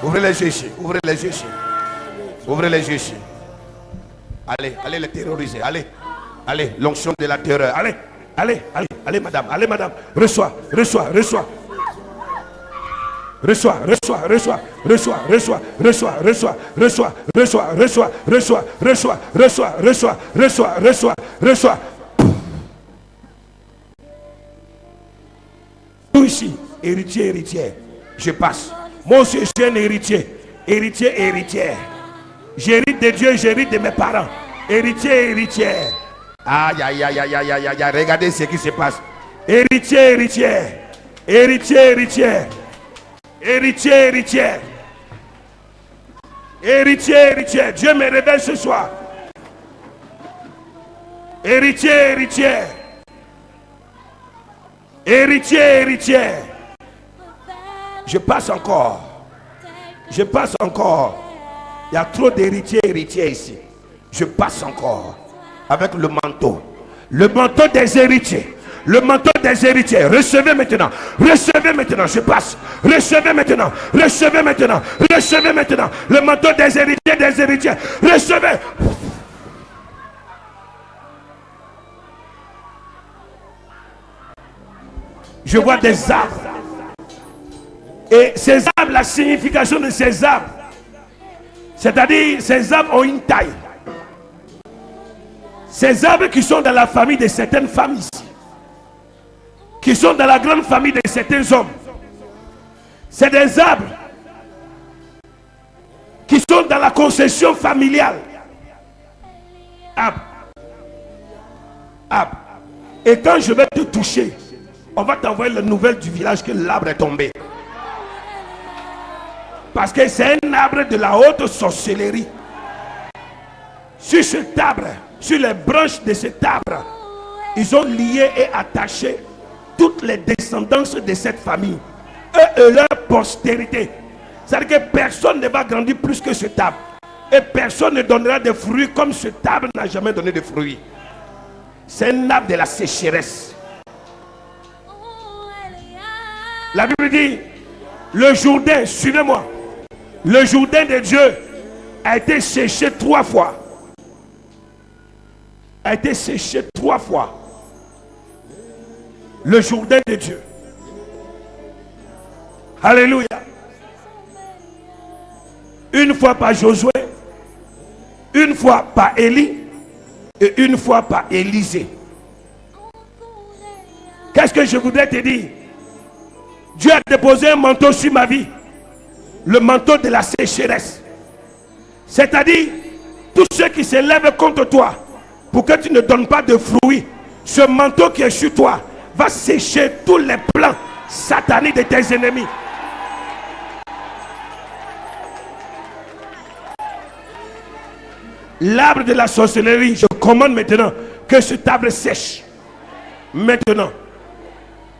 Ouvrez les yeux ici, ouvrez les yeux ici. Ouvrez les yeux ici. Allez, allez les terroriser, allez. Allez, l'onction de la terreur, allez. Allez, allez, allez madame, reçois. reçois, reçois, reçois, reçois, reçois, reçois, reçois, reçois, reçois, reçois, reçois, reçois, reçois, reçois, reçois, reçois, reçois. Tout ici, héritier, héritière, je passe. Moi aussi, je suis un héritier, héritier, héritière. J'hérite de Dieu, j'hérite de mes parents. Héritier, héritière. Aïe, aïe, aïe, aïe, aïe, aïe, aïe, regardez ce qui se passe. Héritier, héritière. Héritier, héritière. Héritier, héritière. Héritier, héritière. Dieu me révèle ce soir. Héritier, héritière. Héritier, héritière. Je passe encore. Je passe encore. Il y a trop d'héritiers, héritiers ici. Je passe encore avec le manteau. Le manteau des héritiers. Le manteau des héritiers. Recevez maintenant. Recevez maintenant. Je passe. Recevez maintenant. Recevez maintenant. Recevez maintenant. Le manteau des héritiers, des héritiers. Recevez. Je vois des arbres. Et ces arbres, la signification de ces arbres, c'est-à-dire ces arbres ont une taille. Ces arbres qui sont dans la famille de certaines femmes ici, qui sont dans la grande famille de certains hommes, c'est des arbres qui sont dans la concession familiale. Arbre. Arbre. Et quand je vais te toucher, on va t'envoyer la nouvelle du village que l'arbre est tombé. Parce que c'est un arbre de la haute sorcellerie. Sur cet arbre, sur les branches de cet arbre, ils ont lié et attaché toutes les descendances de cette famille. Eux et leur postérité. C'est-à-dire que personne ne va grandir plus que cet arbre. Et personne ne donnera de fruits comme cet arbre n'a jamais donné de fruits. C'est un arbre de la sécheresse. La Bible dit, le Jourdain, suivez-moi, le Jourdain de Dieu a été séché 3 fois. A été séché 3 fois. Le Jourdain de Dieu. Alléluia. Une fois par Josué, une fois par Élie et une fois par Élisée. Qu'est-ce que je voudrais te dire? Dieu a déposé un manteau sur ma vie. Le manteau de la sécheresse. C'est-à-dire, tous ceux qui se lèvent contre toi pour que tu ne donnes pas de fruits, ce manteau qui est sur toi va sécher tous les plans sataniques de tes ennemis. L'arbre de la sorcellerie, je commande maintenant que cet arbre sèche. Maintenant,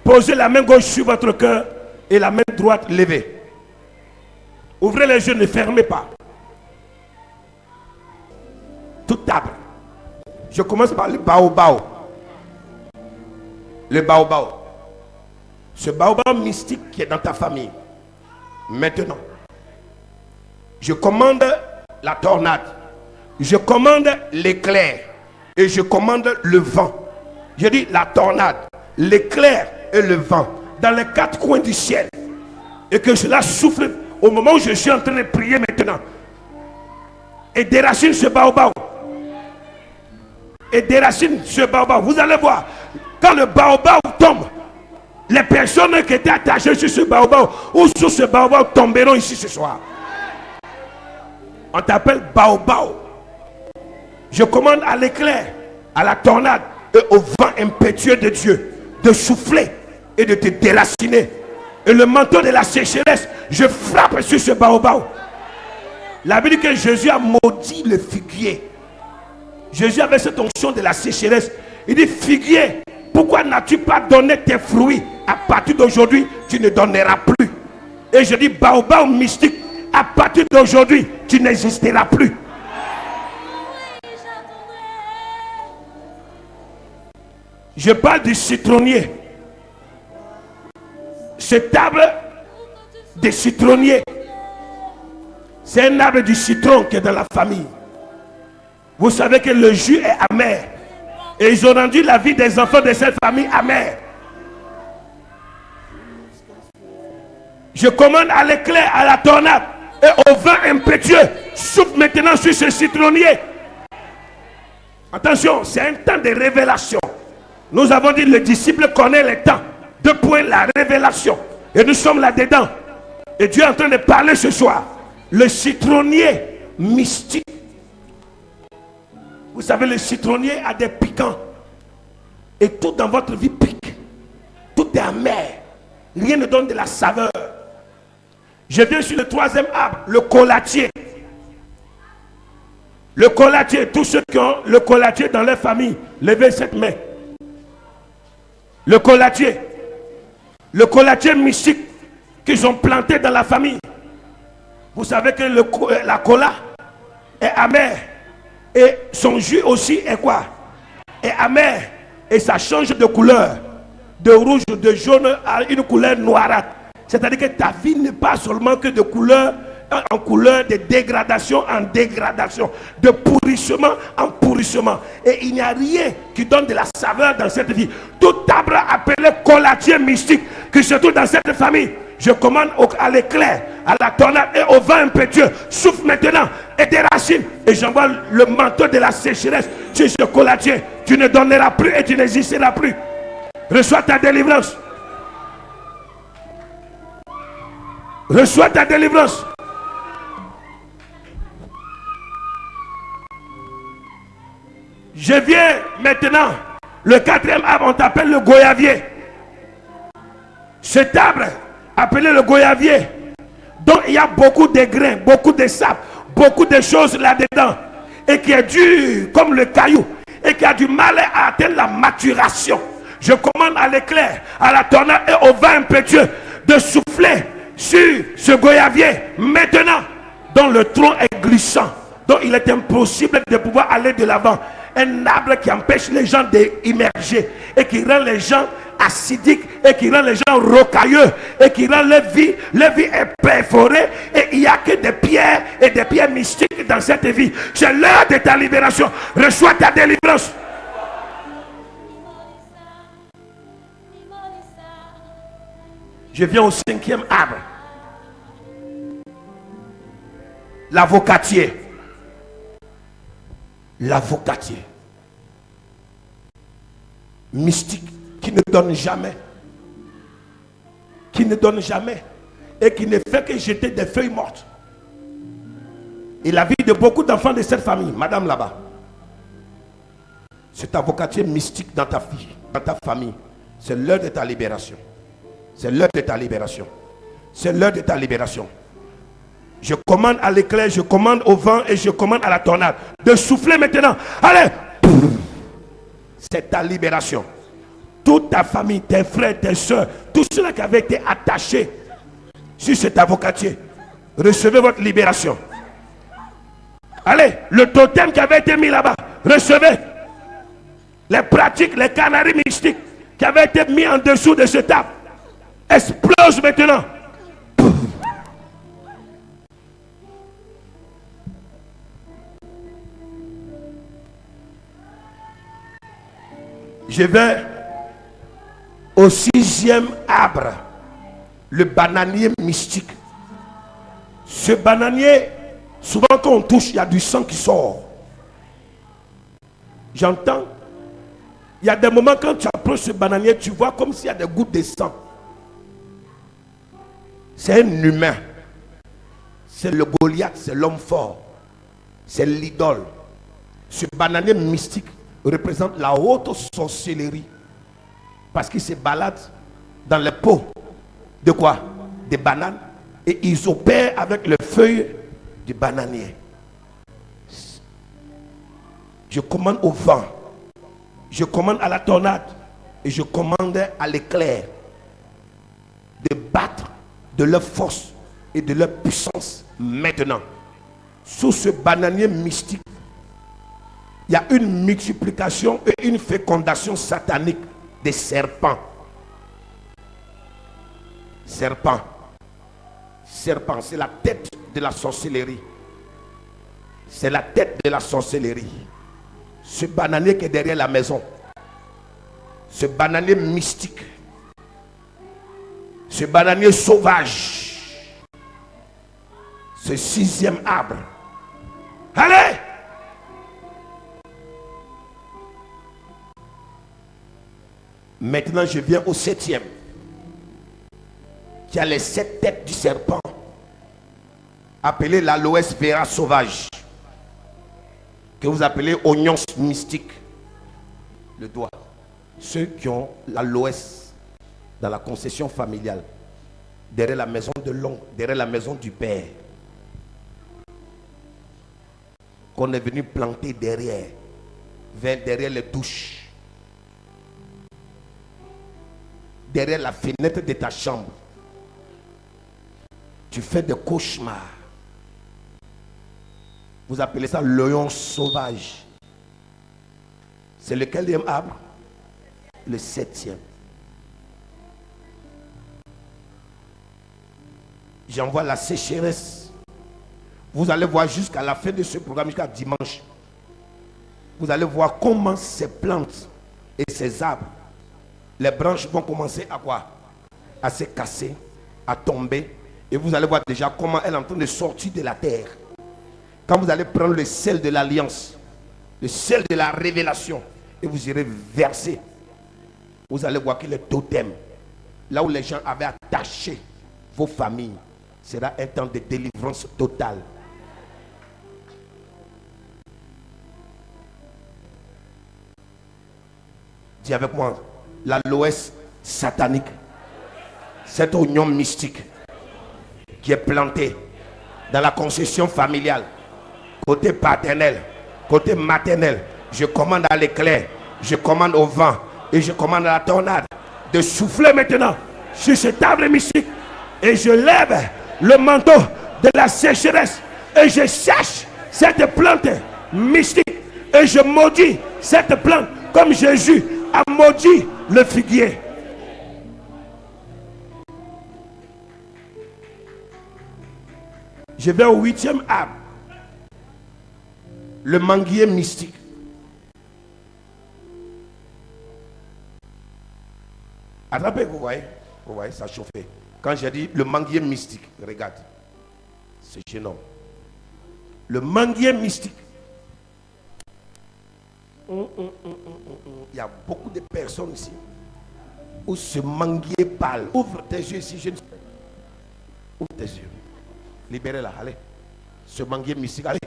posez la main gauche sur votre cœur et la main droite levée. Ouvrez les yeux, ne fermez pas. Tout arbre. Je commence par le baobab. Le baobab. Ce baobab mystique qui est dans ta famille. Maintenant, je commande la tornade. Je commande l'éclair. Et je commande le vent. Je dis la tornade, l'éclair et le vent. Dans les 4 coins du ciel. Et que cela souffle au moment où je suis en train de prier maintenant. Et déracine ce baobab. Et déracine ce baobab. Vous allez voir, quand le baobab tombe, les personnes qui étaient attachées sur ce baobab ou sur ce baobab tomberont ici ce soir. On t'appelle baobab. Je commande à l'éclair, à la tornade et au vent impétueux de Dieu de souffler et de te déraciner. Et le manteau de la sécheresse, je frappe sur ce baobab. La Bible dit que Jésus a maudit le figuier. Jésus avait cette onction de la sécheresse. Il dit, figuier, pourquoi n'as-tu pas donné tes fruits? À partir d'aujourd'hui, tu ne donneras plus. Et je dis, baobab mystique, à partir d'aujourd'hui, tu n'existeras plus. Je parle du citronnier. Cet arbre de citronnier, c'est un arbre du citron qui est dans la famille. Vous savez que le jus est amer. Et ils ont rendu la vie des enfants de cette famille amère. Je commande à l'éclair, à la tornade et au vent impétueux. Souffle maintenant sur ce citronnier. Attention, c'est un temps de révélation. Nous avons dit le disciple connaît les temps. 2 points, la révélation. Et nous sommes là-dedans. Et Dieu est en train de parler ce soir. Le citronnier mystique. Vous savez, le citronnier a des piquants. Et tout dans votre vie pique. Tout est amer. Rien ne donne de la saveur. Je viens sur le 3e arbre, le collatier. Le collatier, tous ceux qui ont le collatier dans leur famille, levez cette main. Le collatier mystique qu'ils ont planté dans la famille. Vous savez que la cola est amère. Et son jus aussi est quoi? Est amer. Et ça change de couleur. De rouge, de jaune à une couleur noirâtre. C'est-à-dire que ta vie n'est pas seulement que de couleur en couleur, de dégradation en dégradation, de pourrissement en pourrissement. Et il n'y a rien qui donne de la saveur dans cette vie. Tout arbre appelé collatier mystique qui se trouve dans cette famille, je commande à l'éclair, à la tornade et au vent impétueux, souffle maintenant et des racines. Et j'envoie le manteau de la sécheresse sur ce collatier. Tu ne donneras plus et tu n'existeras plus. Reçois ta délivrance. Reçois ta délivrance. Je viens maintenant. Le 4e arbre, on t'appelle le goyavier. Cet arbre, appelé le goyavier, dont il y a beaucoup de grains, beaucoup de sable, beaucoup de choses là-dedans, et qui est dur comme le caillou, et qui a du mal à atteindre la maturation. Je commande à l'éclair, à la tornade et au vent impétueux de souffler sur ce goyavier maintenant, dont le tronc est glissant, dont il est impossible de pouvoir aller de l'avant. Un arbre qui empêche les gens d'émerger et qui rend les gens acidiques et qui rend les gens rocailleux et qui rend leur vie est perforée et il n'y a que des pierres et des pierres mystiques dans cette vie. C'est l'heure de ta libération. Reçois ta délivrance. Je viens au 5e arbre. L'avocatier. L'avocatier. Mystique qui ne donne jamais. Qui ne donne jamais. Et qui ne fait que jeter des feuilles mortes. Et la vie de beaucoup d'enfants de cette famille, madame là-bas. Cet avocatier mystique dans ta vie, dans ta famille. C'est l'heure de ta libération. C'est l'heure de ta libération. C'est l'heure de ta libération. Je commande à l'éclair, je commande au vent et je commande à la tornade de souffler maintenant. Allez! C'est ta libération. Toute ta famille, tes frères, tes soeurs, tous ceux qui avaient été attachés sur cet avocatier, recevez votre libération. Allez, le totem qui avait été mis là-bas, recevez. Les pratiques, les canaris mystiques qui avaient été mis en dessous de ce table, explose maintenant. Je vais au 6e arbre, le bananier mystique. Ce bananier, souvent quand on touche, il y a du sang qui sort. J'entends. Il y a des moments quand tu approches ce bananier, tu vois comme s'il y a des gouttes de sang. C'est un humain. C'est le Goliath, c'est l'homme fort. C'est l'idole. Ce bananier mystique représente la haute sorcellerie. Parce qu'il se balade dans les pots de quoi? Des bananes. Et ils opèrent avec les feuilles du bananier. Je commande au vent. Je commande à la tornade. Et je commande à l'éclair de battre de leur force et de leur puissance maintenant. Sous ce bananier mystique, il y a une multiplication et une fécondation satanique des serpents. Serpent. Serpent, c'est la tête de la sorcellerie. C'est la tête de la sorcellerie. Ce bananier qui est derrière la maison. Ce bananier mystique. Ce bananier sauvage. ce 6e arbre. Allez! Maintenant, je viens au 7e, qui a les 7 têtes du serpent, appelé l'aloès vera sauvage, que vous appelez oignon mystique. Le doigt. Ceux qui ont l'aloès dans la concession familiale, derrière la maison de l'oncle, derrière la maison du père, qu'on est venu planter derrière, derrière les douches, derrière la fenêtre de ta chambre. Tu fais des cauchemars. Vous appelez ça l'oignon sauvage. C'est lequel arbre? Le 7e. J'envoie la sécheresse. Vous allez voir jusqu'à la fin de ce programme, jusqu'à dimanche. Vous allez voir comment ces plantes et ces arbres, les branches vont commencer à quoi? À se casser, à tomber. Et vous allez voir déjà comment elle est en train de sortir de la terre. Quand vous allez prendre le sel de l'alliance, le sel de la révélation, et vous irez verser, vous allez voir que le totem, là où les gens avaient attaché vos familles, sera un temps de délivrance totale. Dis avec moi, l'aloès satanique, cet oignon mystique qui est planté dans la concession familiale, côté paternel, côté maternel, je commande à l'éclair, je commande au vent et je commande à la tornade de souffler maintenant sur cet arbre mystique, et je lève le manteau de la sécheresse et je cherche cette plante mystique et je maudis cette plante comme Jésus a maudit le figuier. Je vais au 8e arbre, le manguier mystique. Attrapez, vous voyez, ça chauffait. Quand j'ai dit le manguier mystique, regarde, ce jeune homme, le manguier mystique. Il y a beaucoup de personnes ici où ce manguier parle. Ouvre tes yeux ici, je ne sais pas. Ouvre tes yeux. Libérez-la, allez. Ce manguier mystique, allez.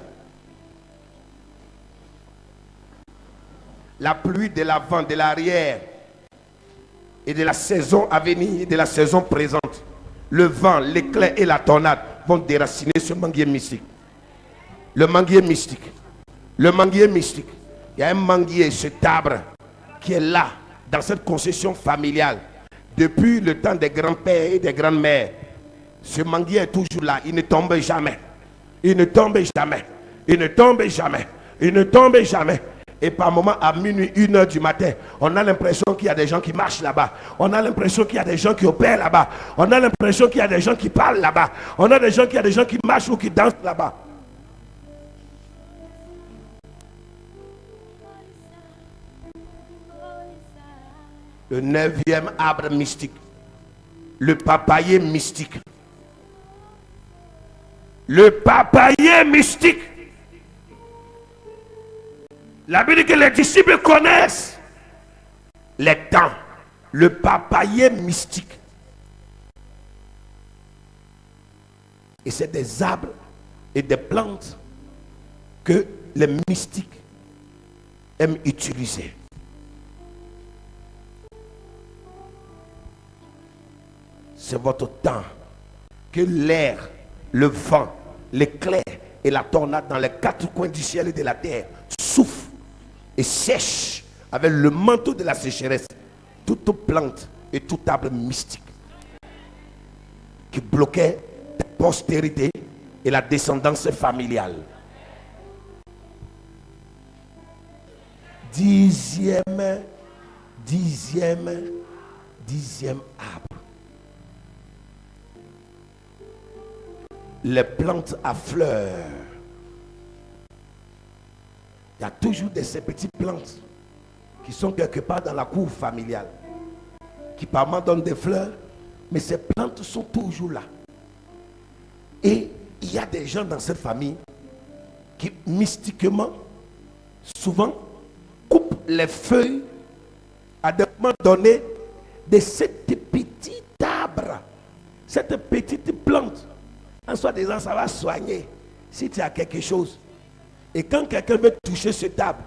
La pluie de l'avant, de l'arrière et de la saison à venir et de la saison présente, le vent, l'éclair et la tornade vont déraciner ce manguier mystique. Le manguier mystique. Le manguier mystique. Il y a un manguier, cet arbre qui est là, dans cette concession familiale, depuis le temps des grands-pères et des grandes-mères. Ce manguier est toujours là, il ne tombe jamais. Il ne tombe jamais. Il ne tombe jamais. Il ne tombe jamais. Et par moment, à minuit, 1h du matin, on a l'impression qu'il y a des gens qui marchent là-bas. On a l'impression qu'il y a des gens qui opèrent là-bas. On a l'impression qu'il y a des gens qui parlent là-bas. On a des gens qu'il y a des gens qui marchent ou qui dansent là-bas. Le 9e arbre mystique, le papayer mystique. Le papayer mystique. La Bible dit que les disciples connaissent les temps. Le papayer mystique. Et c'est des arbres et des plantes que les mystiques aiment utiliser. C'est votre temps que l'air, le vent, l'éclair et la tornade dans les 4 coins du ciel et de la terre soufflent et sèche avec le manteau de la sécheresse toute plante et tout arbre mystique qui bloquait la postérité et la descendance familiale. 10e arbre. Les plantes à fleurs. Il y a toujours ces petites plantes qui sont quelque part dans la cour familiale, qui par moment donnent des fleurs, mais ces plantes sont toujours là. Et il il y a des gens dans cette famille qui mystiquement, souvent, coupent les feuilles à des moments donnés de cette petite arbre, cette petite plante. En soi disant, ça va soigner si tu as quelque chose. Et quand quelqu'un veut toucher cette arbre,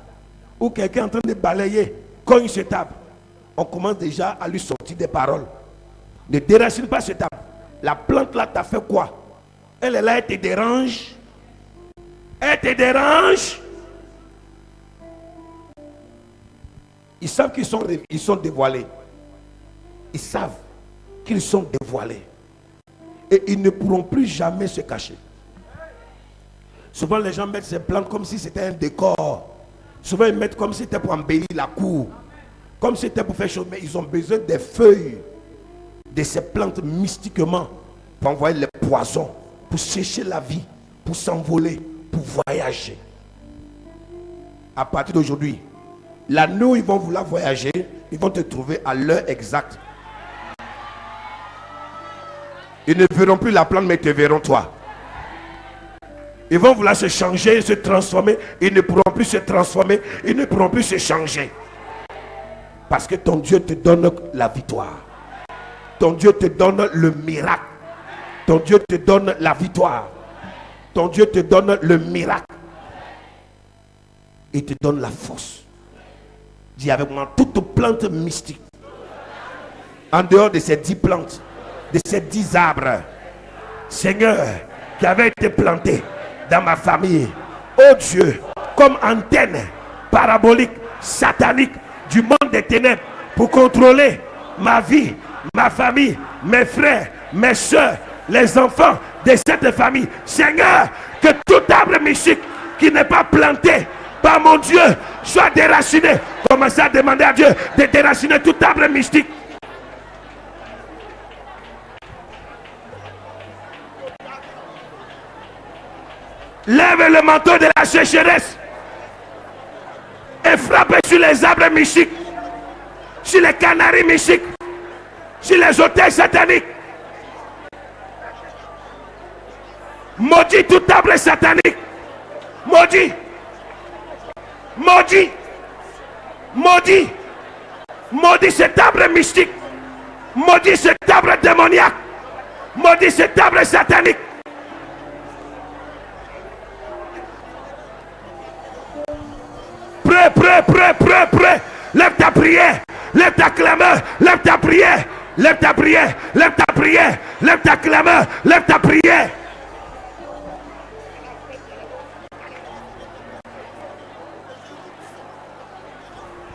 ou quelqu'un est en train de balayer, cogne cette arbre, on commence déjà à lui sortir des paroles. Ne déracine pas cette arbre. La plante là t'a fait quoi? Elle est là, elle te dérange. Elle te dérange. Ils savent qu'ils sont dévoilés. Ils savent qu'ils sont dévoilés. Et ils ne pourront plus jamais se cacher. Souvent les gens mettent ces plantes comme si c'était un décor. Souvent ils mettent comme si c'était pour embellir la cour. Comme si c'était pour faire chose. Mais ils ont besoin des feuilles de ces plantes mystiquement pour envoyer les poisons, pour sécher la vie, pour s'envoler, pour voyager. À partir d'aujourd'hui, l'année où ils vont vouloir voyager, ils vont te trouver à l'heure exacte. Ils ne verront plus la plante, mais te verront toi. Ils vont vouloir se changer, se transformer. Ils ne pourront plus se transformer. Ils ne pourront plus se changer. Parce que ton Dieu te donne la victoire. Ton Dieu te donne le miracle. Ton Dieu te donne la victoire. Ton Dieu te donne le miracle. Il te donne la force. Dis avec moi, toute plante mystique, en dehors de ces 10 plantes, de ces 10 arbres, Seigneur, qui avaient été plantés dans ma famille, oh Dieu, comme antenne parabolique, satanique du monde des ténèbres, pour contrôler ma vie, ma famille, mes frères, mes soeurs, les enfants de cette famille. Seigneur, que tout arbre mystique qui n'est pas planté par mon Dieu soit déraciné. Commencez à demander à Dieu de déraciner tout arbre mystique. Lève le manteau de la sécheresse et frappe sur les arbres mystiques, sur les canaris mystiques, sur les hôtels sataniques. Maudit tout arbre satanique. Maudit. Maudit. Maudit. Maudit cet arbre mystique. Maudit cet arbre démoniaque. Maudit cet arbre satanique. Prêt. Lève ta prière. Lève ta clameur. Lève ta prière. Lève ta prière. Lève ta prière. Lève ta clameur. Lève ta prière.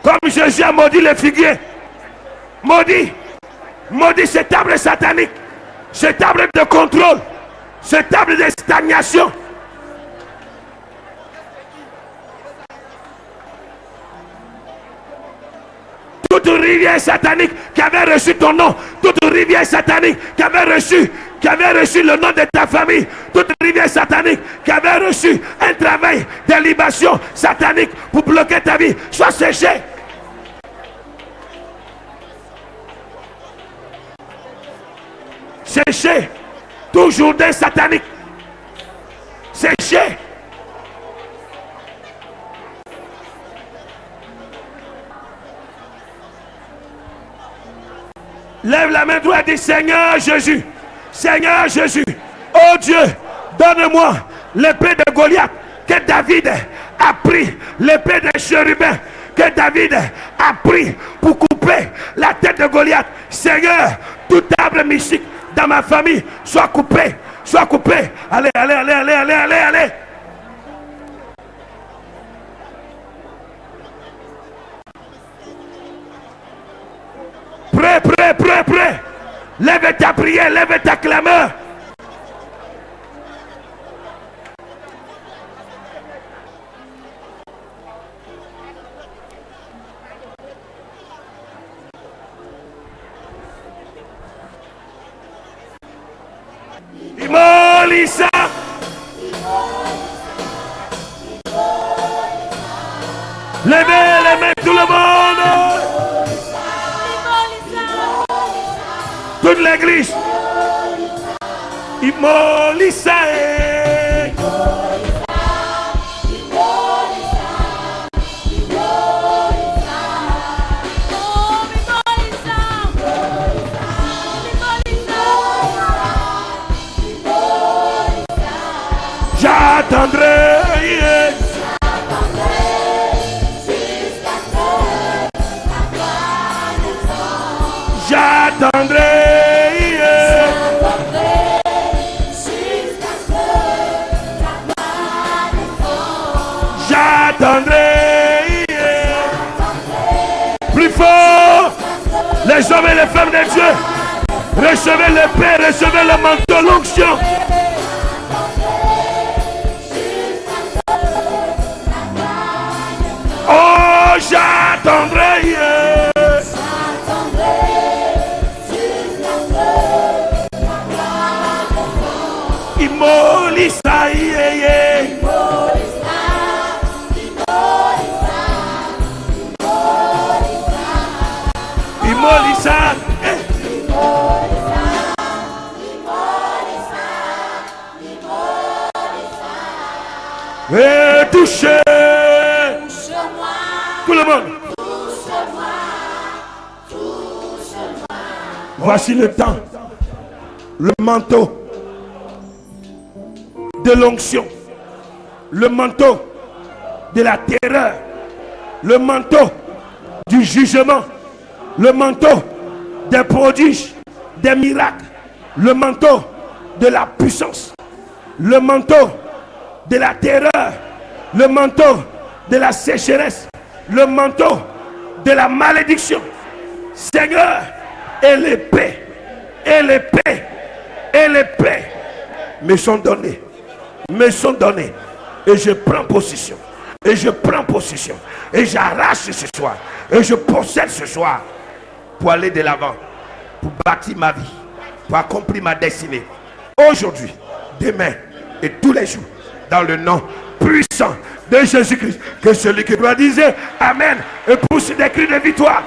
Comme Jésus a maudit le figuier. Maudit. Maudit cet arbre satanique. Cet arbre de contrôle. Cet arbre de stagnation. Toute rivière satanique qui avait reçu ton nom, toute rivière satanique qui avait reçu le nom de ta famille, toute rivière satanique qui avait reçu un travail de libation satanique pour bloquer ta vie, soit séché. Séché. Tout Jourdain satanique. Séché. Lève la main droite et dis Seigneur Jésus, Seigneur Jésus, oh Dieu, donne-moi l'épée de Goliath que David a pris, l'épée de chérubin que David a pris pour couper la tête de Goliath. Seigneur, tout arbre mystique dans ma famille soit coupé, soit coupé. Allez. Prêt. Lève ta prière, lève ta clameur. Imolisa. Levez les mains tout le monde. Toute l'église. Imolisa. J'attendrai. J'attendrai. J'attendrai. Plus fort. Les hommes et les femmes de Dieu. Recevez l'épée, recevez le manteau, l'onction. Oh, j'attendrai. Imolisa, Imolisa. Et touchez. Tout le monde. Voici le temps. Le manteau de l'onction. Le manteau de la terreur. Le manteau du jugement. Le manteau des prodiges, des miracles. Le manteau de la puissance. Le manteau de la terreur. Le manteau de la sécheresse. Le manteau de la malédiction. Seigneur, et l'épée, et l'épée, et l'épée me sont donnés. Me sont donnés. Et je prends position. Et je prends position. Et j'arrache ce soir. Et je possède ce soir. Pour aller de l'avant. Pour bâtir ma vie. Pour accomplir ma destinée. Aujourd'hui, demain et tous les jours. Dans le nom puissant de Jésus-Christ. Que celui qui doit dire Amen et pousse des cris de victoire.